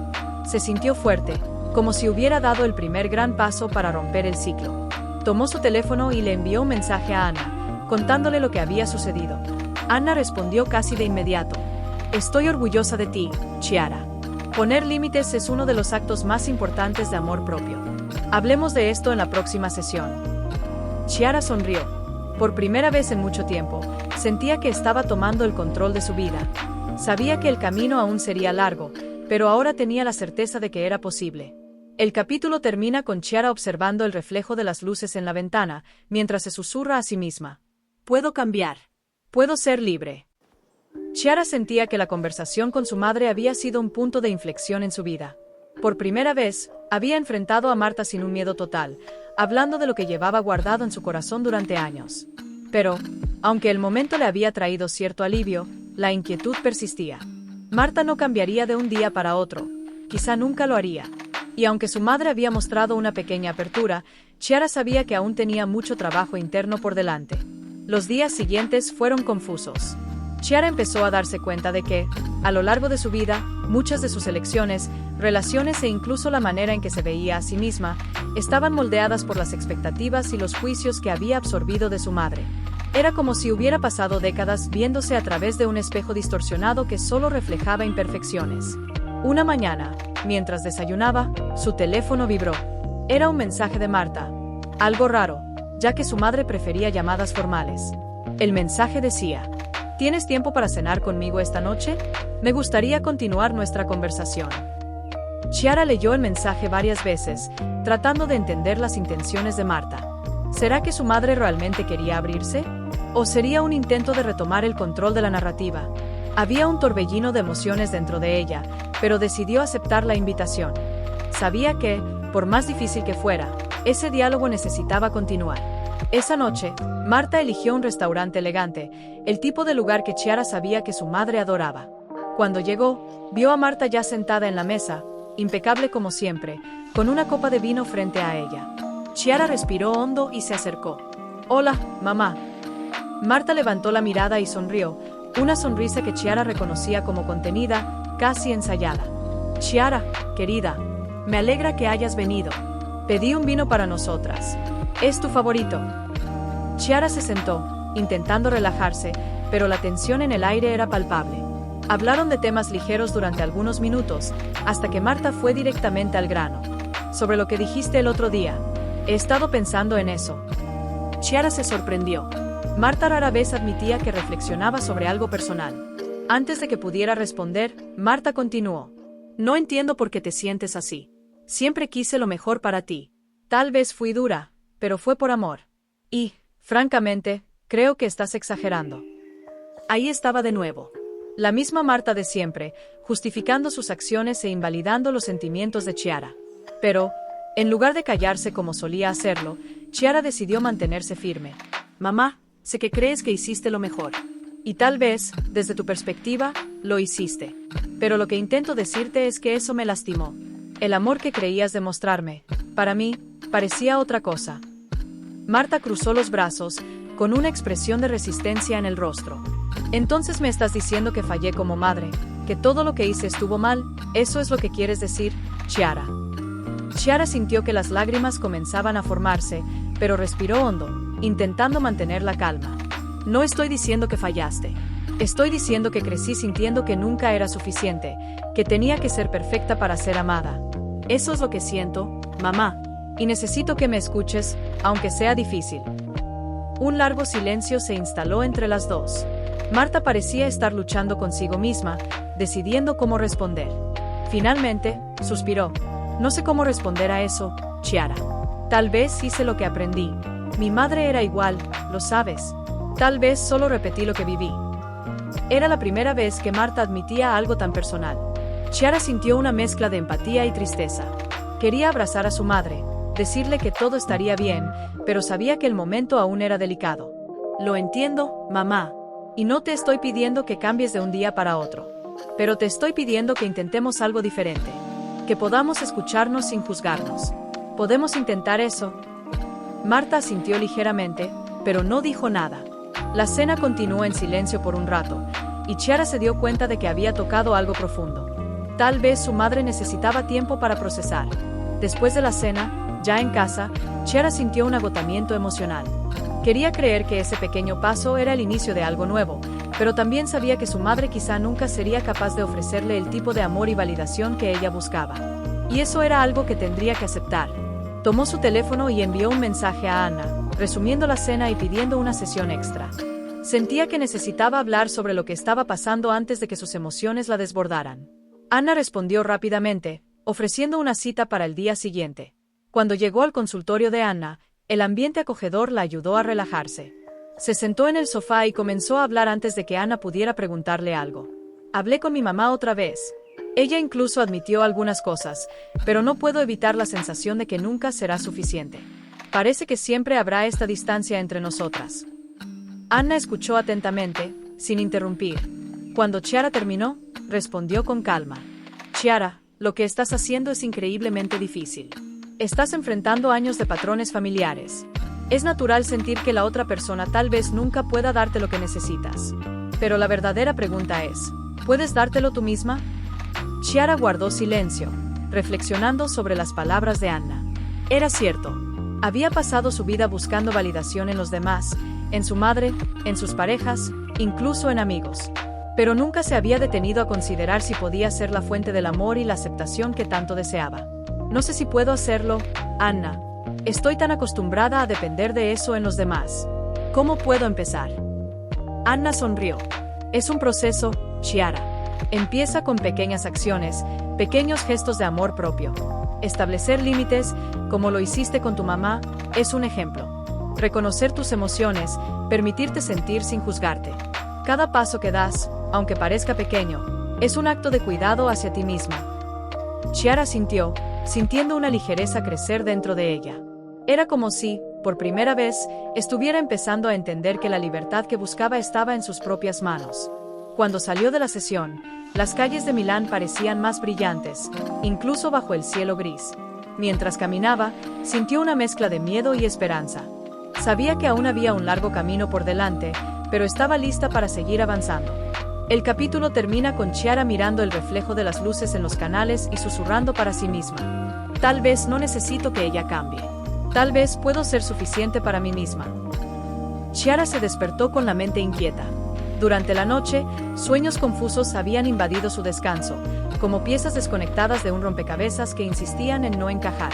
Se sintió fuerte, como si hubiera dado el primer gran paso para romper el ciclo. Tomó su teléfono y le envió un mensaje a Anna, contándole lo que había sucedido. Anna respondió casi de inmediato. Estoy orgullosa de ti, Chiara. Poner límites es uno de los actos más importantes de amor propio. Hablemos de esto en la próxima sesión. Chiara sonrió. Por primera vez en mucho tiempo, sentía que estaba tomando el control de su vida. Sabía que el camino aún sería largo, pero ahora tenía la certeza de que era posible. El capítulo termina con Chiara observando el reflejo de las luces en la ventana, mientras se susurra a sí misma. Puedo cambiar. Puedo ser libre. Chiara sentía que la conversación con su madre había sido un punto de inflexión en su vida. Por primera vez, había enfrentado a Marta sin un miedo total, hablando de lo que llevaba guardado en su corazón durante años. Pero, aunque el momento le había traído cierto alivio, la inquietud persistía. Marta no cambiaría de un día para otro. Quizá nunca lo haría. Y aunque su madre había mostrado una pequeña apertura, Chiara sabía que aún tenía mucho trabajo interno por delante. Los días siguientes fueron confusos. Chiara empezó a darse cuenta de que, a lo largo de su vida, muchas de sus elecciones, relaciones e incluso la manera en que se veía a sí misma, estaban moldeadas por las expectativas y los juicios que había absorbido de su madre. Era como si hubiera pasado décadas viéndose a través de un espejo distorsionado que solo reflejaba imperfecciones. Una mañana, mientras desayunaba, su teléfono vibró. Era un mensaje de Marta. Algo raro, ya que su madre prefería llamadas formales. El mensaje decía: ¿tienes tiempo para cenar conmigo esta noche? Me gustaría continuar nuestra conversación. Chiara leyó el mensaje varias veces, tratando de entender las intenciones de Marta. ¿Será que su madre realmente quería abrirse? ¿O sería un intento de retomar el control de la narrativa? Había un torbellino de emociones dentro de ella, pero decidió aceptar la invitación. Sabía que, por más difícil que fuera, ese diálogo necesitaba continuar. Esa noche, Marta eligió un restaurante elegante, el tipo de lugar que Chiara sabía que su madre adoraba. Cuando llegó, vio a Marta ya sentada en la mesa, impecable como siempre, con una copa de vino frente a ella. Chiara respiró hondo y se acercó. «Hola, mamá». Marta levantó la mirada y sonrió, una sonrisa que Chiara reconocía como contenida, casi ensayada. «Chiara, querida, me alegra que hayas venido. Pedí un vino para nosotras. ¿Es tu favorito?» Chiara se sentó, intentando relajarse, pero la tensión en el aire era palpable. Hablaron de temas ligeros durante algunos minutos, hasta que Marta fue directamente al grano. «Sobre lo que dijiste el otro día. He estado pensando en eso». Chiara se sorprendió. Marta rara vez admitía que reflexionaba sobre algo personal. Antes de que pudiera responder, Marta continuó. «No entiendo por qué te sientes así. Siempre quise lo mejor para ti. Tal vez fui dura, pero fue por amor. Y, francamente, creo que estás exagerando». Ahí estaba de nuevo. La misma Marta de siempre, justificando sus acciones e invalidando los sentimientos de Chiara. Pero, en lugar de callarse como solía hacerlo, Chiara decidió mantenerse firme. «Mamá, sé que crees que hiciste lo mejor. Y tal vez, desde tu perspectiva, lo hiciste. Pero lo que intento decirte es que eso me lastimó. El amor que creías demostrarme, para mí, parecía otra cosa». Marta cruzó los brazos, con una expresión de resistencia en el rostro. Entonces me estás diciendo que fallé como madre, que todo lo que hice estuvo mal, ¿eso es lo que quieres decir, Chiara? Chiara sintió que las lágrimas comenzaban a formarse, pero respiró hondo, intentando mantener la calma. No estoy diciendo que fallaste. Estoy diciendo que crecí sintiendo que nunca era suficiente, que tenía que ser perfecta para ser amada. Eso es lo que siento, mamá, y necesito que me escuches, aunque sea difícil. Un largo silencio se instaló entre las dos. Marta parecía estar luchando consigo misma, decidiendo cómo responder. Finalmente, suspiró. No sé cómo responder a eso, Chiara. Tal vez hice lo que aprendí. Mi madre era igual, lo sabes. Tal vez solo repetí lo que viví. Era la primera vez que Marta admitía algo tan personal. Chiara sintió una mezcla de empatía y tristeza. Quería abrazar a su madre, decirle que todo estaría bien, pero sabía que el momento aún era delicado. Lo entiendo, mamá. Y no te estoy pidiendo que cambies de un día para otro. Pero te estoy pidiendo que intentemos algo diferente. Que podamos escucharnos sin juzgarnos. ¿Podemos intentar eso? Marta asintió ligeramente, pero no dijo nada. La cena continuó en silencio por un rato, y Chiara se dio cuenta de que había tocado algo profundo. Tal vez su madre necesitaba tiempo para procesar. Después de la cena, ya en casa, Chiara sintió un agotamiento emocional. Quería creer que ese pequeño paso era el inicio de algo nuevo, pero también sabía que su madre quizá nunca sería capaz de ofrecerle el tipo de amor y validación que ella buscaba. Y eso era algo que tendría que aceptar. Tomó su teléfono y envió un mensaje a Anna, resumiendo la cena y pidiendo una sesión extra. Sentía que necesitaba hablar sobre lo que estaba pasando antes de que sus emociones la desbordaran. Anna respondió rápidamente, ofreciendo una cita para el día siguiente. Cuando llegó al consultorio de Anna, el ambiente acogedor la ayudó a relajarse. Se sentó en el sofá y comenzó a hablar antes de que Anna pudiera preguntarle algo. Hablé con mi mamá otra vez. Ella incluso admitió algunas cosas, pero no puedo evitar la sensación de que nunca será suficiente. Parece que siempre habrá esta distancia entre nosotras. Anna escuchó atentamente, sin interrumpir. Cuando Chiara terminó, respondió con calma. Chiara, lo que estás haciendo es increíblemente difícil. Estás enfrentando años de patrones familiares. Es natural sentir que la otra persona tal vez nunca pueda darte lo que necesitas. Pero la verdadera pregunta es, ¿puedes dártelo tú misma? Chiara guardó silencio, reflexionando sobre las palabras de Anna. Era cierto. Había pasado su vida buscando validación en los demás, en su madre, en sus parejas, incluso en amigos. Pero nunca se había detenido a considerar si podía ser la fuente del amor y la aceptación que tanto deseaba. No sé si puedo hacerlo, Anna. Estoy tan acostumbrada a depender de eso en los demás. ¿Cómo puedo empezar? Anna sonrió. Es un proceso, Chiara. Empieza con pequeñas acciones, pequeños gestos de amor propio. Establecer límites, como lo hiciste con tu mamá, es un ejemplo. Reconocer tus emociones, permitirte sentir sin juzgarte. Cada paso que das, aunque parezca pequeño, es un acto de cuidado hacia ti misma. Chiara sintió, sintiendo una ligereza crecer dentro de ella. Era como si, por primera vez, estuviera empezando a entender que la libertad que buscaba estaba en sus propias manos. Cuando salió de la sesión, las calles de Milán parecían más brillantes, incluso bajo el cielo gris. Mientras caminaba, sintió una mezcla de miedo y esperanza. Sabía que aún había un largo camino por delante, pero estaba lista para seguir avanzando. El capítulo termina con Chiara mirando el reflejo de las luces en los canales y susurrando para sí misma. Tal vez no necesito que ella cambie. Tal vez puedo ser suficiente para mí misma. Chiara se despertó con la mente inquieta. Durante la noche, sueños confusos habían invadido su descanso, como piezas desconectadas de un rompecabezas que insistían en no encajar.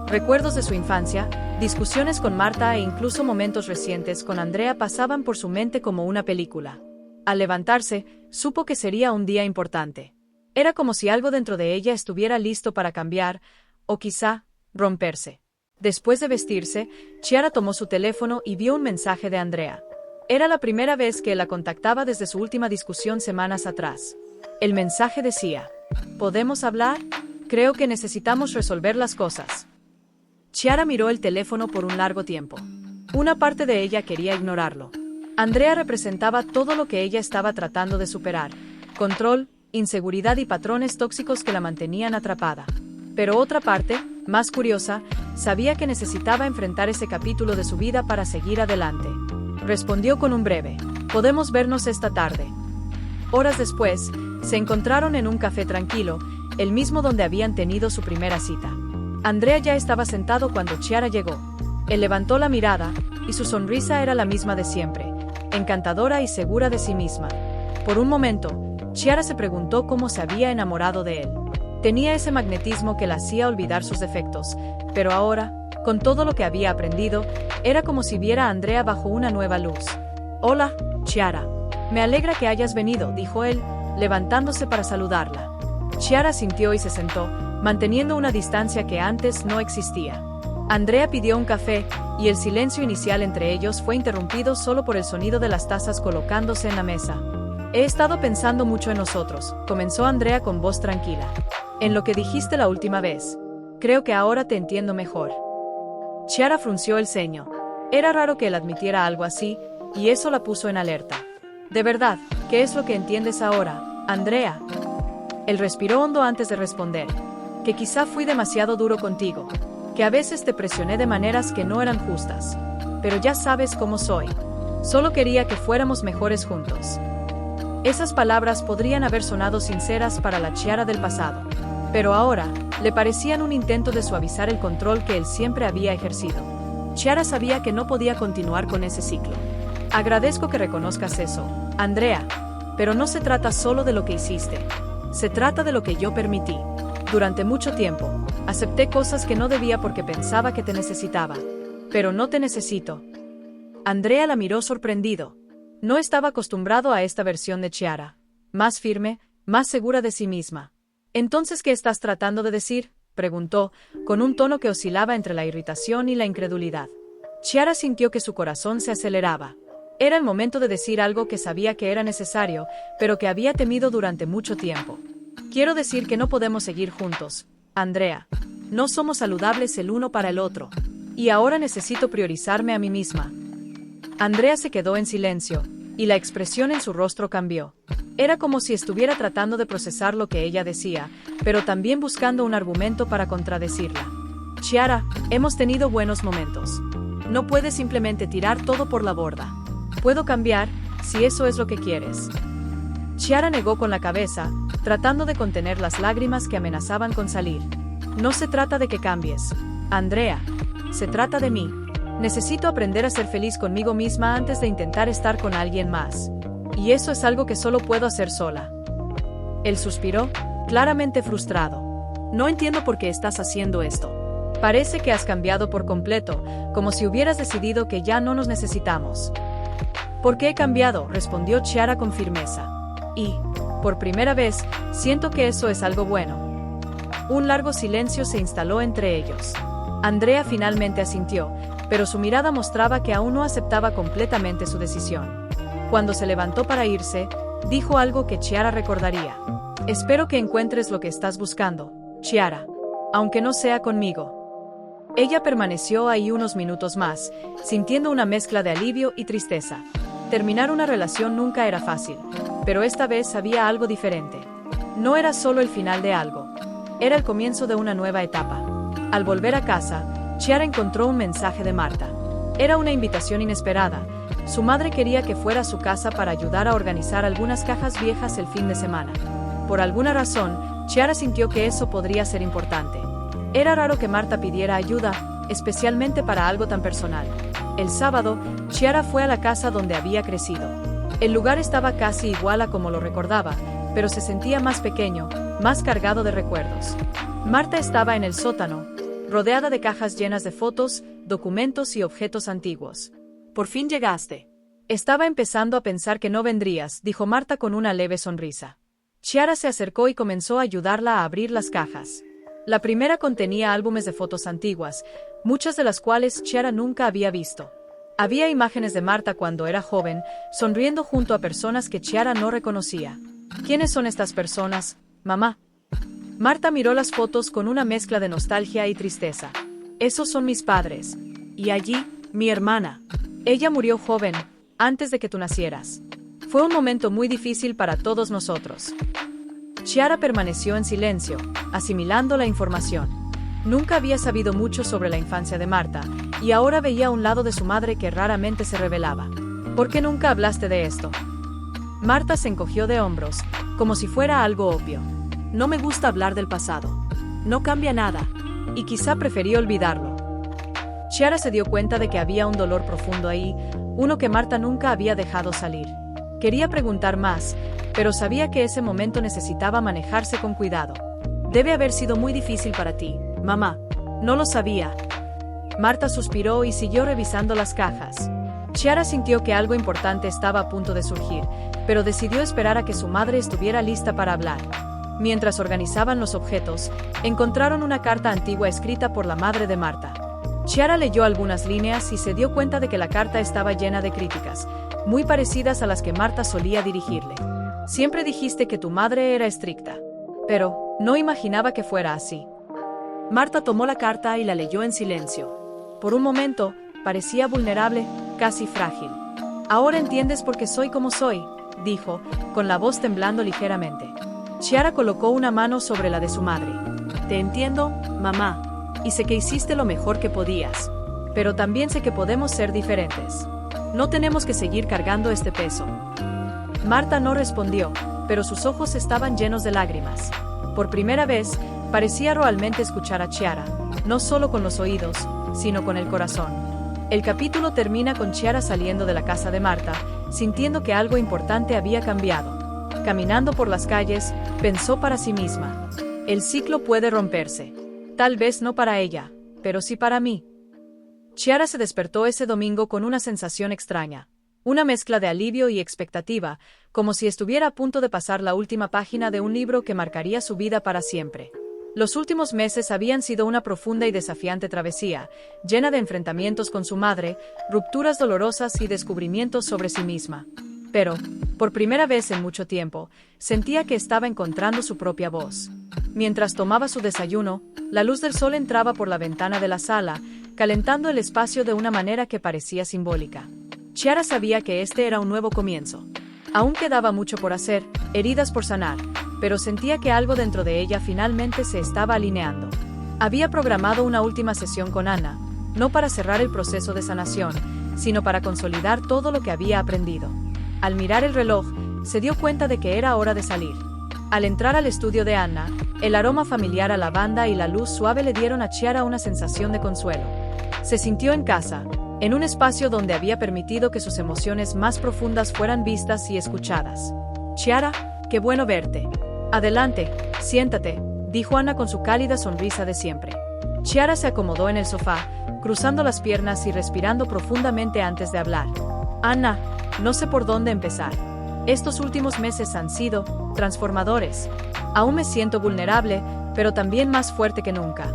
Recuerdos de su infancia, discusiones con Marta e incluso momentos recientes con Andrea pasaban por su mente como una película. Al levantarse, supo que sería un día importante. Era como si algo dentro de ella estuviera listo para cambiar, o quizá, romperse. Después de vestirse, Chiara tomó su teléfono y vio un mensaje de Andrea. Era la primera vez que la contactaba desde su última discusión semanas atrás. El mensaje decía: ¿podemos hablar? Creo que necesitamos resolver las cosas. Chiara miró el teléfono por un largo tiempo. Una parte de ella quería ignorarlo. Andrea representaba todo lo que ella estaba tratando de superar: control, inseguridad y patrones tóxicos que la mantenían atrapada. Pero otra parte, más curiosa, sabía que necesitaba enfrentar ese capítulo de su vida para seguir adelante. respondió con un breve: podemos vernos esta tarde. Horas después, se encontraron en un café tranquilo, el mismo donde habían tenido su primera cita. Andrea ya estaba sentado cuando Chiara llegó. Él levantó la mirada, y su sonrisa era la misma de siempre, encantadora y segura de sí misma. Por un momento, Chiara se preguntó cómo se había enamorado de él. Tenía ese magnetismo que la hacía olvidar sus defectos, pero ahora, con todo lo que había aprendido, era como si viera a Andrea bajo una nueva luz. «Hola, Chiara. Me alegra que hayas venido», dijo él, levantándose para saludarla. Chiara sintió y se sentó, manteniendo una distancia que antes no existía. Andrea pidió un café, y el silencio inicial entre ellos fue interrumpido solo por el sonido de las tazas colocándose en la mesa. «He estado pensando mucho en nosotros», comenzó Andrea con voz tranquila. «En lo que dijiste la última vez. Creo que ahora te entiendo mejor». Chiara frunció el ceño. Era raro que él admitiera algo así, y eso la puso en alerta. «¿De verdad, qué es lo que entiendes ahora, Andrea?» Él respiró hondo antes de responder. «Que quizá fui demasiado duro contigo. Que a veces te presioné de maneras que no eran justas. Pero ya sabes cómo soy. Solo quería que fuéramos mejores juntos». Esas palabras podrían haber sonado sinceras para la Chiara del pasado, pero ahora, le parecían un intento de suavizar el control que él siempre había ejercido. Chiara sabía que no podía continuar con ese ciclo. «Agradezco que reconozcas eso, Andrea, pero no se trata solo de lo que hiciste. Se trata de lo que yo permití. Durante mucho tiempo, acepté cosas que no debía porque pensaba que te necesitaba. Pero no te necesito». Andrea la miró sorprendido. No estaba acostumbrado a esta versión de Chiara. Más firme, más segura de sí misma. «¿Entonces qué estás tratando de decir?», preguntó, con un tono que oscilaba entre la irritación y la incredulidad. Chiara sintió que su corazón se aceleraba. Era el momento de decir algo que sabía que era necesario, pero que había temido durante mucho tiempo. «Quiero decir que no podemos seguir juntos, Andrea. No somos saludables el uno para el otro. Y ahora necesito priorizarme a mí misma». Andrea se quedó en silencio, y la expresión en su rostro cambió. Era como si estuviera tratando de procesar lo que ella decía, pero también buscando un argumento para contradecirla. «Chiara, hemos tenido buenos momentos. No puedes simplemente tirar todo por la borda. Puedo cambiar, si eso es lo que quieres». Chiara negó con la cabeza, tratando de contener las lágrimas que amenazaban con salir. «No se trata de que cambies, Andrea. Se trata de mí. Necesito aprender a ser feliz conmigo misma antes de intentar estar con alguien más. Y eso es algo que solo puedo hacer sola». Él suspiró, claramente frustrado. «No entiendo por qué estás haciendo esto. Parece que has cambiado por completo, como si hubieras decidido que ya no nos necesitamos». «¿Por qué he cambiado?», respondió Chiara con firmeza. «Y, por primera vez, siento que eso es algo bueno». Un largo silencio se instaló entre ellos. Andrea finalmente asintió, pero su mirada mostraba que aún no aceptaba completamente su decisión. Cuando se levantó para irse, dijo algo que Chiara recordaría. «Espero que encuentres lo que estás buscando, Chiara, aunque no sea conmigo». Ella permaneció ahí unos minutos más, sintiendo una mezcla de alivio y tristeza. Terminar una relación nunca era fácil, pero esta vez había algo diferente. No era solo el final de algo, era el comienzo de una nueva etapa. Al volver a casa, Chiara encontró un mensaje de Marta. Era una invitación inesperada. Su madre quería que fuera a su casa para ayudar a organizar algunas cajas viejas el fin de semana. Por alguna razón, Chiara sintió que eso podría ser importante. Era raro que Marta pidiera ayuda, especialmente para algo tan personal. El sábado, Chiara fue a la casa donde había crecido. El lugar estaba casi igual a como lo recordaba, pero se sentía más pequeño, más cargado de recuerdos. Marta estaba en el sótano, rodeada de cajas llenas de fotos, documentos y objetos antiguos. «Por fin llegaste. Estaba empezando a pensar que no vendrías», dijo Marta con una leve sonrisa. Chiara se acercó y comenzó a ayudarla a abrir las cajas. La primera contenía álbumes de fotos antiguas, muchas de las cuales Chiara nunca había visto. Había imágenes de Marta cuando era joven, sonriendo junto a personas que Chiara no reconocía. «¿Quiénes son estas personas, mamá?». Marta miró las fotos con una mezcla de nostalgia y tristeza. «Esos son mis padres. Y allí, mi hermana. Ella murió joven, antes de que tú nacieras. Fue un momento muy difícil para todos nosotros». Chiara permaneció en silencio, asimilando la información. Nunca había sabido mucho sobre la infancia de Marta, y ahora veía un lado de su madre que raramente se revelaba. ¿Por qué nunca hablaste de esto? Marta se encogió de hombros, como si fuera algo obvio. No me gusta hablar del pasado. No cambia nada, y quizá preferí olvidarlo. Chiara se dio cuenta de que había un dolor profundo ahí, uno que Marta nunca había dejado salir. Quería preguntar más, pero sabía que ese momento necesitaba manejarse con cuidado. Debe haber sido muy difícil para ti, mamá. No lo sabía. Marta suspiró y siguió revisando las cajas. Chiara sintió que algo importante estaba a punto de surgir, pero decidió esperar a que su madre estuviera lista para hablar. Mientras organizaban los objetos, encontraron una carta antigua escrita por la madre de Marta. Chiara leyó algunas líneas y se dio cuenta de que la carta estaba llena de críticas, muy parecidas a las que Marta solía dirigirle. Siempre dijiste que tu madre era estricta, pero no imaginaba que fuera así. Marta tomó la carta y la leyó en silencio. Por un momento, parecía vulnerable, casi frágil. Ahora entiendes por qué soy como soy, dijo, con la voz temblando ligeramente. Chiara colocó una mano sobre la de su madre. Te entiendo, mamá, y sé que hiciste lo mejor que podías. Pero también sé que podemos ser diferentes. No tenemos que seguir cargando este peso. Marta no respondió, pero sus ojos estaban llenos de lágrimas. Por primera vez, parecía realmente escuchar a Chiara, no solo con los oídos, sino con el corazón. El capítulo termina con Chiara saliendo de la casa de Marta, sintiendo que algo importante había cambiado. Caminando por las calles, pensó para sí misma. El ciclo puede romperse. Tal vez no para ella, pero sí para mí. Chiara se despertó ese domingo con una sensación extraña. Una mezcla de alivio y expectativa, como si estuviera a punto de pasar la última página de un libro que marcaría su vida para siempre. Los últimos meses habían sido una profunda y desafiante travesía, llena de enfrentamientos con su madre, rupturas dolorosas y descubrimientos sobre sí misma. Pero, por primera vez en mucho tiempo, sentía que estaba encontrando su propia voz. Mientras tomaba su desayuno, la luz del sol entraba por la ventana de la sala, calentando el espacio de una manera que parecía simbólica. Chiara sabía que este era un nuevo comienzo. Aún quedaba mucho por hacer, heridas por sanar, pero sentía que algo dentro de ella finalmente se estaba alineando. Había programado una última sesión con Anna, no para cerrar el proceso de sanación, sino para consolidar todo lo que había aprendido. Al mirar el reloj, se dio cuenta de que era hora de salir. Al entrar al estudio de Anna, el aroma familiar a lavanda y la luz suave le dieron a Chiara una sensación de consuelo. Se sintió en casa, en un espacio donde había permitido que sus emociones más profundas fueran vistas y escuchadas. Chiara, qué bueno verte. Adelante, siéntate, dijo Anna con su cálida sonrisa de siempre. Chiara se acomodó en el sofá, cruzando las piernas y respirando profundamente antes de hablar. Anna, no sé por dónde empezar. Estos últimos meses han sido transformadores. Aún me siento vulnerable, pero también más fuerte que nunca.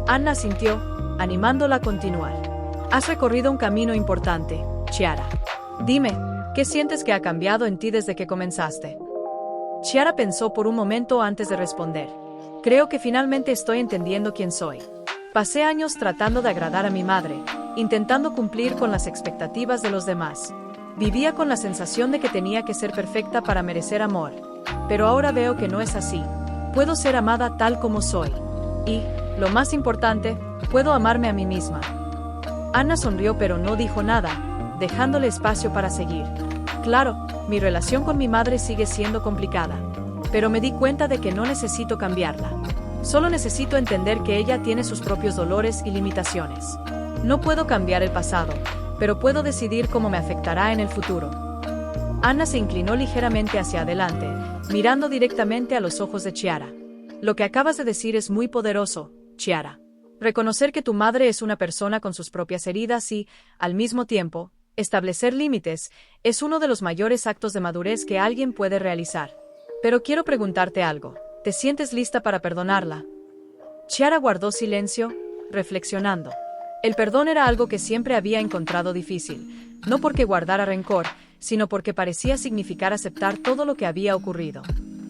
Anna sintió, animándola a continuar. Has recorrido un camino importante, Chiara. Dime, ¿qué sientes que ha cambiado en ti desde que comenzaste? Chiara pensó por un momento antes de responder. Creo que finalmente estoy entendiendo quién soy. Pasé años tratando de agradar a mi madre, intentando cumplir con las expectativas de los demás. Vivía con la sensación de que tenía que ser perfecta para merecer amor. Pero ahora veo que no es así. Puedo ser amada tal como soy. Y, lo más importante, puedo amarme a mí misma. Anna sonrió pero no dijo nada, dejándole espacio para seguir. Claro, mi relación con mi madre sigue siendo complicada. Pero me di cuenta de que no necesito cambiarla. Solo necesito entender que ella tiene sus propios dolores y limitaciones. No puedo cambiar el pasado, pero puedo decidir cómo me afectará en el futuro. Anna se inclinó ligeramente hacia adelante, mirando directamente a los ojos de Chiara. Lo que acabas de decir es muy poderoso, Chiara. Reconocer que tu madre es una persona con sus propias heridas y, al mismo tiempo, establecer límites, es uno de los mayores actos de madurez que alguien puede realizar. Pero quiero preguntarte algo. ¿Te sientes lista para perdonarla? Chiara guardó silencio, reflexionando. El perdón era algo que siempre había encontrado difícil, no porque guardara rencor, sino porque parecía significar aceptar todo lo que había ocurrido.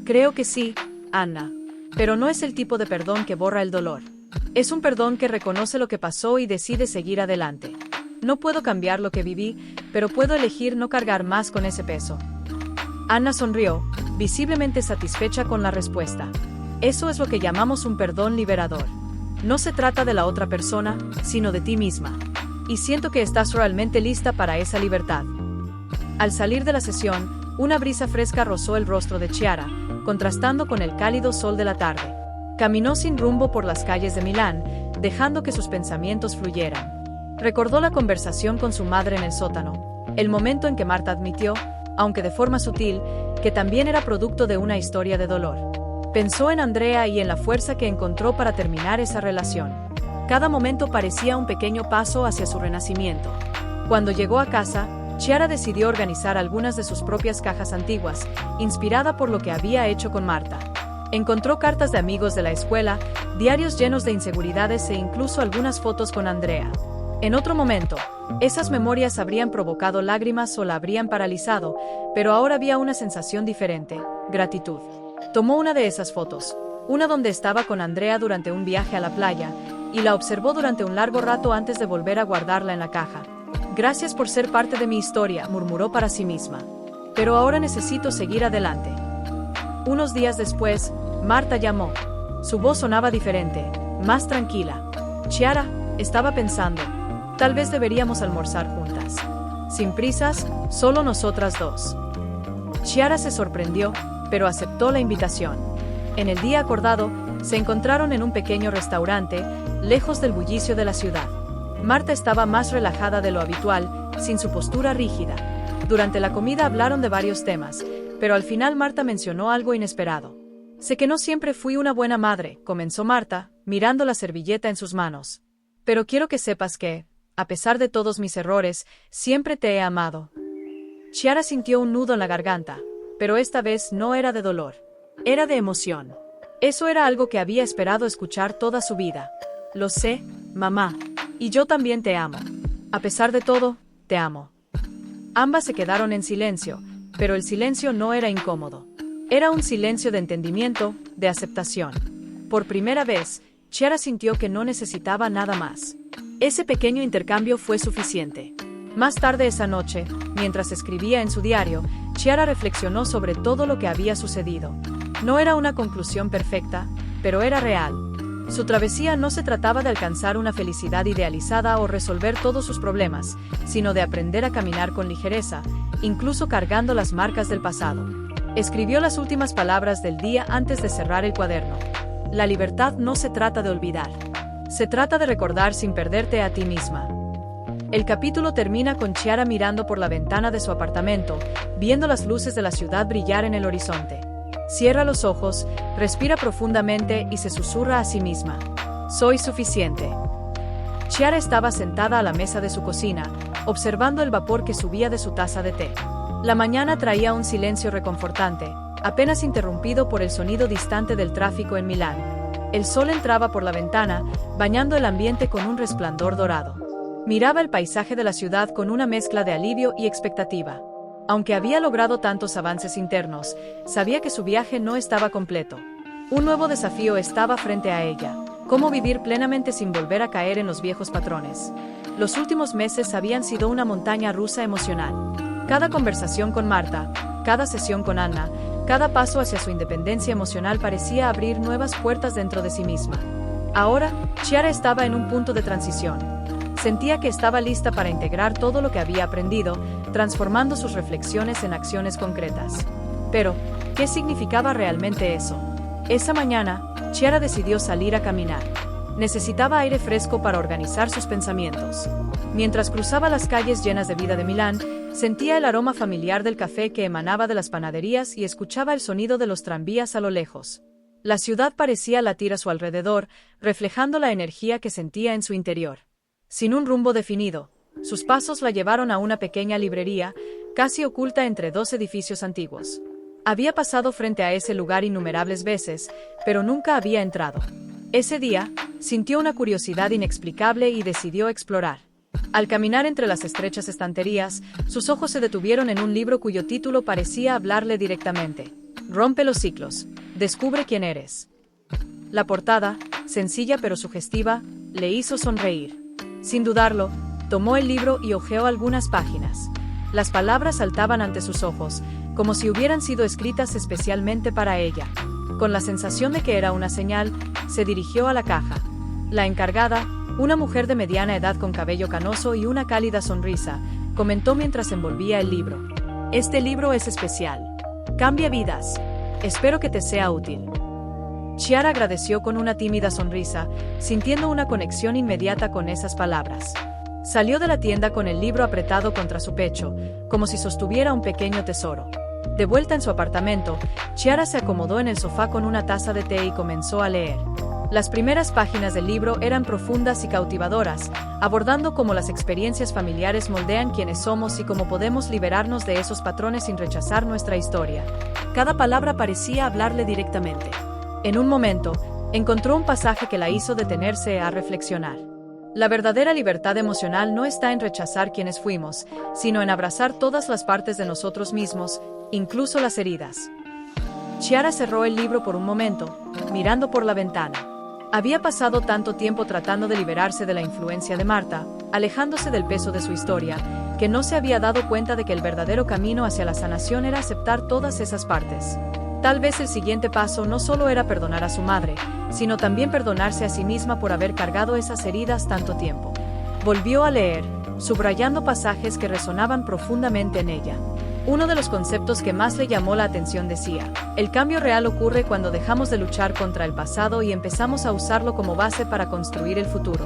Creo que sí, Anna. Pero no es el tipo de perdón que borra el dolor. Es un perdón que reconoce lo que pasó y decide seguir adelante. No puedo cambiar lo que viví, pero puedo elegir no cargar más con ese peso. Anna sonrió, visiblemente satisfecha con la respuesta. Eso es lo que llamamos un perdón liberador. No se trata de la otra persona, sino de ti misma. Y siento que estás realmente lista para esa libertad. Al salir de la sesión, una brisa fresca rozó el rostro de Chiara, contrastando con el cálido sol de la tarde. Caminó sin rumbo por las calles de Milán, dejando que sus pensamientos fluyeran. Recordó la conversación con su madre en el sótano, el momento en que Marta admitió, aunque de forma sutil, que también era producto de una historia de dolor. Pensó en Andrea y en la fuerza que encontró para terminar esa relación. Cada momento parecía un pequeño paso hacia su renacimiento. Cuando llegó a casa, Chiara decidió organizar algunas de sus propias cajas antiguas, inspirada por lo que había hecho con Marta. Encontró cartas de amigos de la escuela, diarios llenos de inseguridades e incluso algunas fotos con Andrea. En otro momento, esas memorias habrían provocado lágrimas o la habrían paralizado, pero ahora había una sensación diferente: gratitud. Tomó una de esas fotos, una donde estaba con Andrea durante un viaje a la playa, y la observó durante un largo rato antes de volver a guardarla en la caja. «Gracias por ser parte de mi historia», murmuró para sí misma. «Pero ahora necesito seguir adelante». Unos días después, Marta llamó. Su voz sonaba diferente, más tranquila. «Chiara, estaba pensando, tal vez deberíamos almorzar juntas. Sin prisas, solo nosotras dos». Chiara se sorprendió, pero aceptó la invitación. En el día acordado, se encontraron en un pequeño restaurante, lejos del bullicio de la ciudad. Marta estaba más relajada de lo habitual, sin su postura rígida. Durante la comida hablaron de varios temas, pero al final Marta mencionó algo inesperado. «Sé que no siempre fui una buena madre», comenzó Marta, mirando la servilleta en sus manos. «Pero quiero que sepas que, a pesar de todos mis errores, siempre te he amado». Chiara sintió un nudo en la garganta, pero esta vez no era de dolor. Era de emoción. Eso era algo que había esperado escuchar toda su vida. «Lo sé, mamá. Y yo también te amo. A pesar de todo, te amo». Ambas se quedaron en silencio, pero el silencio no era incómodo. Era un silencio de entendimiento, de aceptación. Por primera vez, Chiara sintió que no necesitaba nada más. Ese pequeño intercambio fue suficiente. Más tarde esa noche, mientras escribía en su diario, Chiara reflexionó sobre todo lo que había sucedido. No era una conclusión perfecta, pero era real. Su travesía no se trataba de alcanzar una felicidad idealizada o resolver todos sus problemas, sino de aprender a caminar con ligereza, incluso cargando las marcas del pasado. Escribió las últimas palabras del día antes de cerrar el cuaderno. La libertad no se trata de olvidar. Se trata de recordar sin perderte a ti misma. El capítulo termina con Chiara mirando por la ventana de su apartamento, viendo las luces de la ciudad brillar en el horizonte. Cierra los ojos, respira profundamente y se susurra a sí misma: «Soy suficiente». Chiara estaba sentada a la mesa de su cocina, observando el vapor que subía de su taza de té. La mañana traía un silencio reconfortante, apenas interrumpido por el sonido distante del tráfico en Milán. El sol entraba por la ventana, bañando el ambiente con un resplandor dorado. Miraba el paisaje de la ciudad con una mezcla de alivio y expectativa. Aunque había logrado tantos avances internos, sabía que su viaje no estaba completo. Un nuevo desafío estaba frente a ella: cómo vivir plenamente sin volver a caer en los viejos patrones. Los últimos meses habían sido una montaña rusa emocional. Cada conversación con Marta, cada sesión con Anna, cada paso hacia su independencia emocional parecía abrir nuevas puertas dentro de sí misma. Ahora, Chiara estaba en un punto de transición. Sentía que estaba lista para integrar todo lo que había aprendido, transformando sus reflexiones en acciones concretas. Pero, ¿qué significaba realmente eso? Esa mañana, Chiara decidió salir a caminar. Necesitaba aire fresco para organizar sus pensamientos. Mientras cruzaba las calles llenas de vida de Milán, sentía el aroma familiar del café que emanaba de las panaderías y escuchaba el sonido de los tranvías a lo lejos. La ciudad parecía latir a su alrededor, reflejando la energía que sentía en su interior. Sin un rumbo definido, sus pasos la llevaron a una pequeña librería, casi oculta entre dos edificios antiguos. Había pasado frente a ese lugar innumerables veces, pero nunca había entrado. Ese día, sintió una curiosidad inexplicable y decidió explorar. Al caminar entre las estrechas estanterías, sus ojos se detuvieron en un libro cuyo título parecía hablarle directamente: «Rompe los ciclos, descubre quién eres». La portada, sencilla pero sugestiva, le hizo sonreír. Sin dudarlo, tomó el libro y hojeó algunas páginas. Las palabras saltaban ante sus ojos, como si hubieran sido escritas especialmente para ella. Con la sensación de que era una señal, se dirigió a la caja. La encargada, una mujer de mediana edad con cabello canoso y una cálida sonrisa, comentó mientras envolvía el libro: Este libro es especial. Cambia vidas. Espero que te sea útil. Chiara agradeció con una tímida sonrisa, sintiendo una conexión inmediata con esas palabras. Salió de la tienda con el libro apretado contra su pecho, como si sostuviera un pequeño tesoro. De vuelta en su apartamento, Chiara se acomodó en el sofá con una taza de té y comenzó a leer. Las primeras páginas del libro eran profundas y cautivadoras, abordando cómo las experiencias familiares moldean quienes somos y cómo podemos liberarnos de esos patrones sin rechazar nuestra historia. Cada palabra parecía hablarle directamente. En un momento, encontró un pasaje que la hizo detenerse a reflexionar. La verdadera libertad emocional no está en rechazar quienes fuimos, sino en abrazar todas las partes de nosotros mismos, incluso las heridas. Chiara cerró el libro por un momento, mirando por la ventana. Había pasado tanto tiempo tratando de liberarse de la influencia de Marta, alejándose del peso de su historia, que no se había dado cuenta de que el verdadero camino hacia la sanación era aceptar todas esas partes. Tal vez el siguiente paso no solo era perdonar a su madre, sino también perdonarse a sí misma por haber cargado esas heridas tanto tiempo. Volvió a leer, subrayando pasajes que resonaban profundamente en ella. Uno de los conceptos que más le llamó la atención decía: el cambio real ocurre cuando dejamos de luchar contra el pasado y empezamos a usarlo como base para construir el futuro.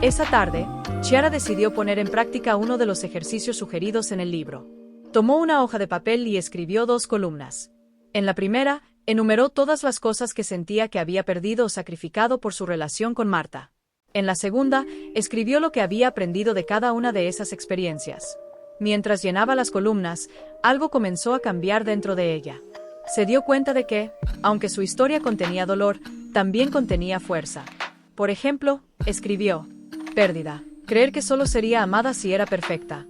Esa tarde, Chiara decidió poner en práctica uno de los ejercicios sugeridos en el libro. Tomó una hoja de papel y escribió 2 columnas. En la primera, enumeró todas las cosas que sentía que había perdido o sacrificado por su relación con Marta. En la segunda, escribió lo que había aprendido de cada una de esas experiencias. Mientras llenaba las columnas, algo comenzó a cambiar dentro de ella. Se dio cuenta de que, aunque su historia contenía dolor, también contenía fuerza. Por ejemplo, escribió: pérdida, creer que solo sería amada si era perfecta.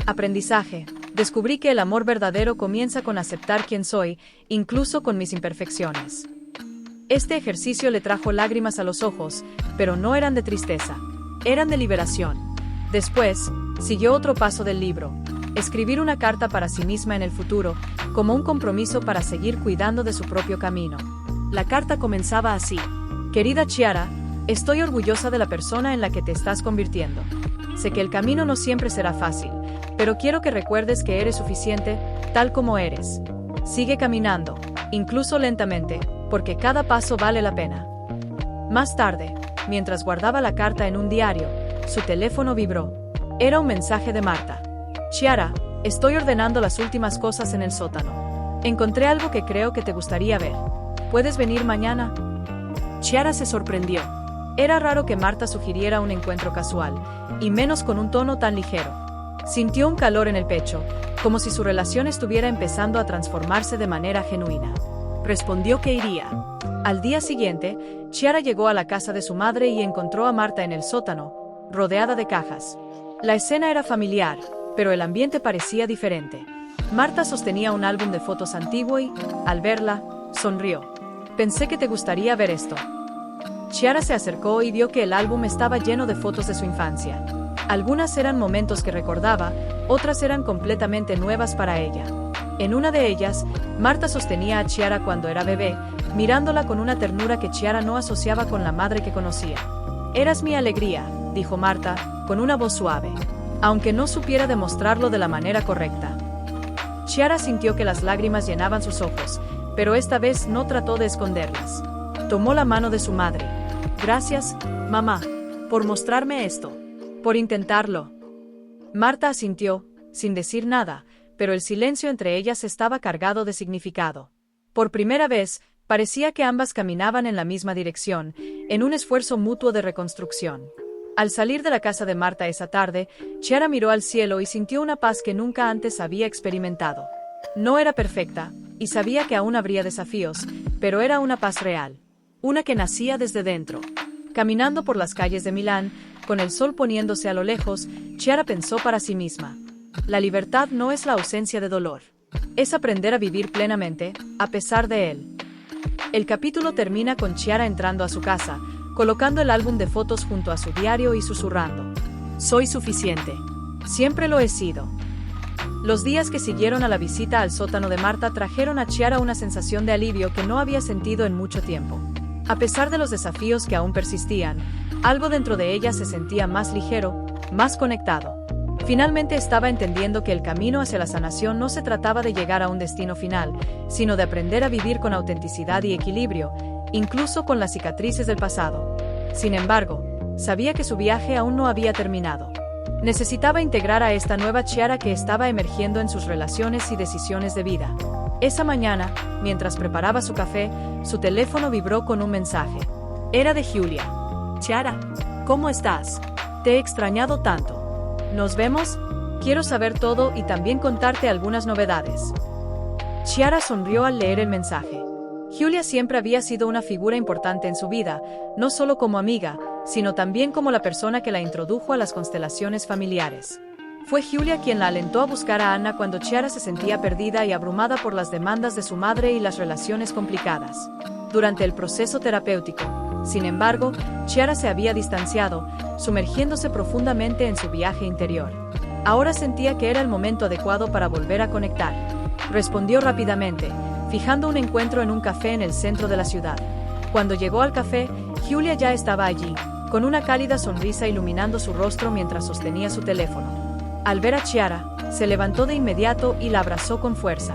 Aprendizaje, descubrí que el amor verdadero comienza con aceptar quién soy, incluso con mis imperfecciones. Este ejercicio le trajo lágrimas a los ojos, pero no eran de tristeza, eran de liberación. Después, siguió otro paso del libro: escribir una carta para sí misma en el futuro, como un compromiso para seguir cuidando de su propio camino. La carta comenzaba así: querida Chiara, estoy orgullosa de la persona en la que te estás convirtiendo. Sé que el camino no siempre será fácil, pero quiero que recuerdes que eres suficiente, tal como eres. Sigue caminando, incluso lentamente, porque cada paso vale la pena. Más tarde, mientras guardaba la carta en un diario, su teléfono vibró. Era un mensaje de Marta. Chiara, estoy ordenando las últimas cosas en el sótano. Encontré algo que creo que te gustaría ver. ¿Puedes venir mañana? Chiara se sorprendió. Era raro que Marta sugiriera un encuentro casual, y menos con un tono tan ligero. Sintió un calor en el pecho, como si su relación estuviera empezando a transformarse de manera genuina. Respondió que iría. Al día siguiente, Chiara llegó a la casa de su madre y encontró a Marta en el sótano, rodeada de cajas. La escena era familiar, pero el ambiente parecía diferente. Marta sostenía un álbum de fotos antiguo y, al verla, sonrió. Pensé que te gustaría ver esto. Chiara se acercó y vio que el álbum estaba lleno de fotos de su infancia. Algunas eran momentos que recordaba, otras eran completamente nuevas para ella. En una de ellas, Marta sostenía a Chiara cuando era bebé, mirándola con una ternura que Chiara no asociaba con la madre que conocía. Eras mi alegría, dijo Marta, con una voz suave, aunque no supiera demostrarlo de la manera correcta. Chiara sintió que las lágrimas llenaban sus ojos, pero esta vez no trató de esconderlas. Tomó la mano de su madre. Gracias, mamá, por mostrarme esto, por intentarlo. Marta asintió, sin decir nada, pero el silencio entre ellas estaba cargado de significado. Por primera vez, parecía que ambas caminaban en la misma dirección, en un esfuerzo mutuo de reconstrucción. Al salir de la casa de Marta esa tarde, Chiara miró al cielo y sintió una paz que nunca antes había experimentado. No era perfecta, y sabía que aún habría desafíos, pero era una paz real. Una que nacía desde dentro. Caminando por las calles de Milán, con el sol poniéndose a lo lejos, Chiara pensó para sí misma: la libertad no es la ausencia de dolor. Es aprender a vivir plenamente, a pesar de él. El capítulo termina con Chiara entrando a su casa, colocando el álbum de fotos junto a su diario y susurrando: soy suficiente. Siempre lo he sido. Los días que siguieron a la visita al sótano de Marta trajeron a Chiara una sensación de alivio que no había sentido en mucho tiempo. A pesar de los desafíos que aún persistían, algo dentro de ella se sentía más ligero, más conectado. Finalmente estaba entendiendo que el camino hacia la sanación no se trataba de llegar a un destino final, sino de aprender a vivir con autenticidad y equilibrio, incluso con las cicatrices del pasado. Sin embargo, sabía que su viaje aún no había terminado. Necesitaba integrar a esta nueva Chiara que estaba emergiendo en sus relaciones y decisiones de vida. Esa mañana, mientras preparaba su café, su teléfono vibró con un mensaje. Era de Giulia. Chiara, ¿cómo estás? Te he extrañado tanto. ¿Nos vemos? Quiero saber todo y también contarte algunas novedades. Chiara sonrió al leer el mensaje. Giulia siempre había sido una figura importante en su vida, no solo como amiga, sino también como la persona que la introdujo a las constelaciones familiares. Fue Giulia quien la alentó a buscar a Anna cuando Chiara se sentía perdida y abrumada por las demandas de su madre y las relaciones complicadas. Durante el proceso terapéutico, sin embargo, Chiara se había distanciado, sumergiéndose profundamente en su viaje interior. Ahora sentía que era el momento adecuado para volver a conectar. Respondió rápidamente, fijando un encuentro en un café en el centro de la ciudad. Cuando llegó al café, Giulia ya estaba allí, con una cálida sonrisa iluminando su rostro mientras sostenía su teléfono. Al ver a Chiara, se levantó de inmediato y la abrazó con fuerza.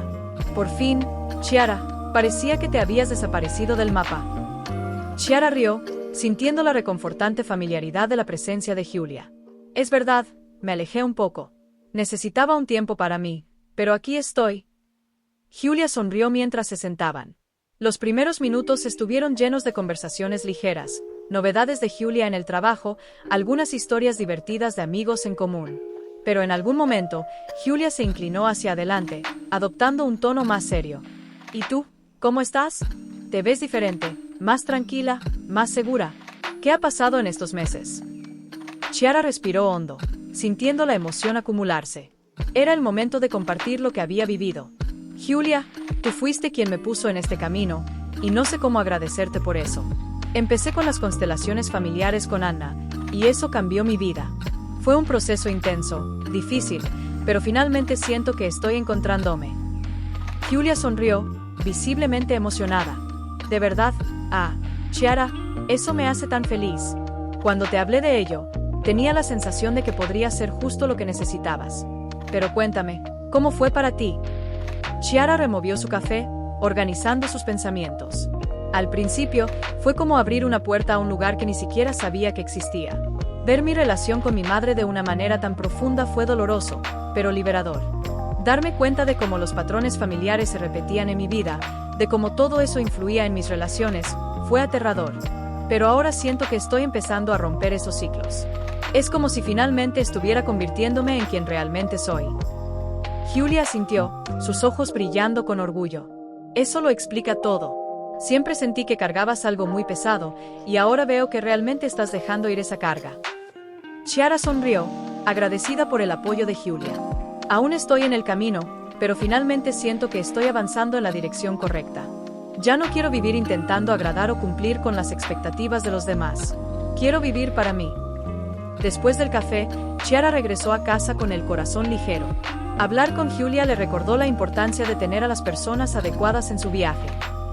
Por fin, Chiara, parecía que te habías desaparecido del mapa. Chiara rió, sintiendo la reconfortante familiaridad de la presencia de Giulia. Es verdad, me alejé un poco. Necesitaba un tiempo para mí, pero aquí estoy. Giulia sonrió mientras se sentaban. Los primeros minutos estuvieron llenos de conversaciones ligeras, novedades de Giulia en el trabajo, algunas historias divertidas de amigos en común. Pero en algún momento, Giulia se inclinó hacia adelante, adoptando un tono más serio. ¿Y tú? ¿Cómo estás? Te ves diferente, más tranquila, más segura. ¿Qué ha pasado en estos meses? Chiara respiró hondo, sintiendo la emoción acumularse. Era el momento de compartir lo que había vivido. Giulia, tú fuiste quien me puso en este camino, y no sé cómo agradecerte por eso. Empecé con las constelaciones familiares con Anna, y eso cambió mi vida. Fue un proceso intenso, difícil, pero finalmente siento que estoy encontrándome. Giulia sonrió, visiblemente emocionada. De verdad, Chiara, eso me hace tan feliz. Cuando te hablé de ello, tenía la sensación de que podría ser justo lo que necesitabas. Pero cuéntame, ¿cómo fue para ti? Chiara removió su café, organizando sus pensamientos. Al principio, fue como abrir una puerta a un lugar que ni siquiera sabía que existía. Ver mi relación con mi madre de una manera tan profunda fue doloroso, pero liberador. Darme cuenta de cómo los patrones familiares se repetían en mi vida, de cómo todo eso influía en mis relaciones, fue aterrador. Pero ahora siento que estoy empezando a romper esos ciclos. Es como si finalmente estuviera convirtiéndome en quien realmente soy. Giulia asintió, sus ojos brillando con orgullo. Eso lo explica todo. Siempre sentí que cargabas algo muy pesado, y ahora veo que realmente estás dejando ir esa carga. Chiara sonrió, agradecida por el apoyo de Giulia. Aún estoy en el camino, pero finalmente siento que estoy avanzando en la dirección correcta. Ya no quiero vivir intentando agradar o cumplir con las expectativas de los demás. Quiero vivir para mí. Después del café, Chiara regresó a casa con el corazón ligero. Hablar con Giulia le recordó la importancia de tener a las personas adecuadas en su viaje.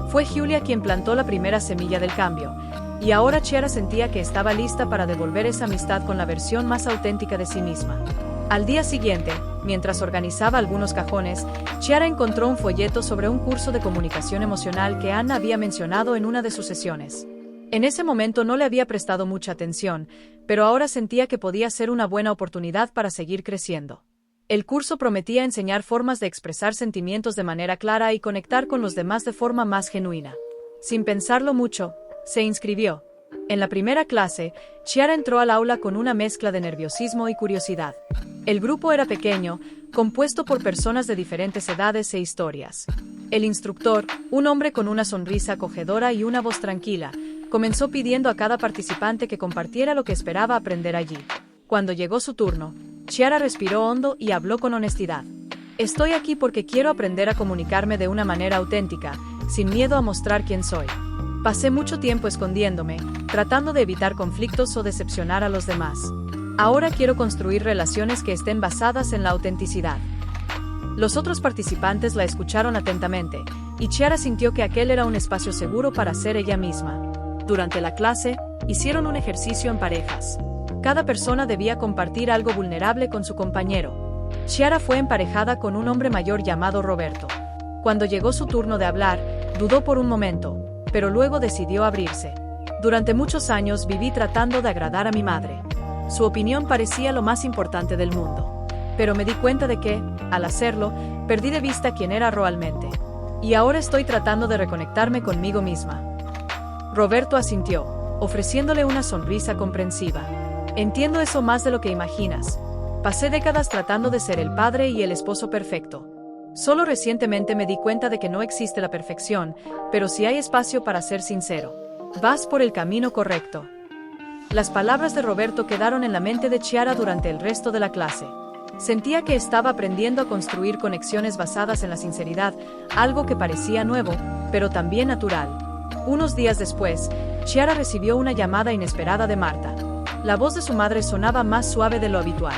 Fue Giulia quien plantó la primera semilla del cambio, y ahora Chiara sentía que estaba lista para devolver esa amistad con la versión más auténtica de sí misma. Al día siguiente, mientras organizaba algunos cajones, Chiara encontró un folleto sobre un curso de comunicación emocional que Anna había mencionado en una de sus sesiones. En ese momento no le había prestado mucha atención, pero ahora sentía que podía ser una buena oportunidad para seguir creciendo. El curso prometía enseñar formas de expresar sentimientos de manera clara y conectar con los demás de forma más genuina. Sin pensarlo mucho, se inscribió. En la primera clase, Chiara entró al aula con una mezcla de nerviosismo y curiosidad. El grupo era pequeño, compuesto por personas de diferentes edades e historias. El instructor, un hombre con una sonrisa acogedora y una voz tranquila, comenzó pidiendo a cada participante que compartiera lo que esperaba aprender allí. Cuando llegó su turno, Chiara respiró hondo y habló con honestidad. Estoy aquí porque quiero aprender a comunicarme de una manera auténtica, sin miedo a mostrar quién soy. Pasé mucho tiempo escondiéndome, tratando de evitar conflictos o decepcionar a los demás. Ahora quiero construir relaciones que estén basadas en la autenticidad. Los otros participantes la escucharon atentamente, y Chiara sintió que aquel era un espacio seguro para ser ella misma. Durante la clase, hicieron un ejercicio en parejas. Cada persona debía compartir algo vulnerable con su compañero. Chiara fue emparejada con un hombre mayor llamado Roberto. Cuando llegó su turno de hablar, dudó por un momento, pero luego decidió abrirse. Durante muchos años viví tratando de agradar a mi madre. Su opinión parecía lo más importante del mundo. Pero me di cuenta de que, al hacerlo, perdí de vista quién era realmente. Y ahora estoy tratando de reconectarme conmigo misma. Roberto asintió, ofreciéndole una sonrisa comprensiva. Entiendo eso más de lo que imaginas. Pasé décadas tratando de ser el padre y el esposo perfecto. Solo recientemente me di cuenta de que no existe la perfección, pero sí hay espacio para ser sincero. Vas por el camino correcto. Las palabras de Roberto quedaron en la mente de Chiara durante el resto de la clase. Sentía que estaba aprendiendo a construir conexiones basadas en la sinceridad, algo que parecía nuevo, pero también natural. Unos días después, Chiara recibió una llamada inesperada de Marta. La voz de su madre sonaba más suave de lo habitual.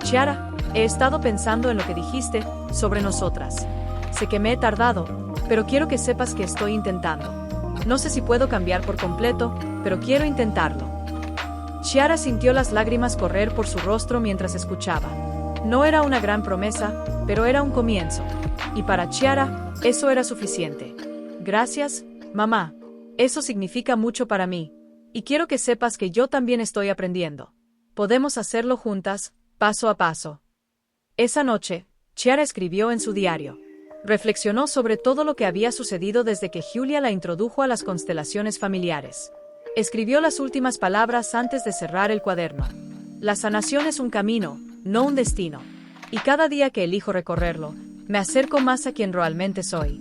Chiara, he estado pensando en lo que dijiste sobre nosotras. Sé que me he tardado, pero quiero que sepas que estoy intentando. No sé si puedo cambiar por completo, pero quiero intentarlo. Chiara sintió las lágrimas correr por su rostro mientras escuchaba. No era una gran promesa, pero era un comienzo. Y para Chiara, eso era suficiente. Gracias, mamá. Eso significa mucho para mí. Y quiero que sepas que yo también estoy aprendiendo. Podemos hacerlo juntas, paso a paso. Esa noche, Chiara escribió en su diario. Reflexionó sobre todo lo que había sucedido desde que Giulia la introdujo a las constelaciones familiares. Escribió las últimas palabras antes de cerrar el cuaderno. La sanación es un camino, no un destino. Y cada día que elijo recorrerlo, me acerco más a quien realmente soy.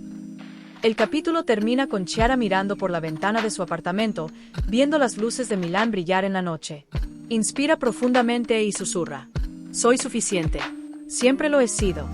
El capítulo termina con Chiara mirando por la ventana de su apartamento, viendo las luces de Milán brillar en la noche. Inspira profundamente y susurra. Soy suficiente. Siempre lo he sido.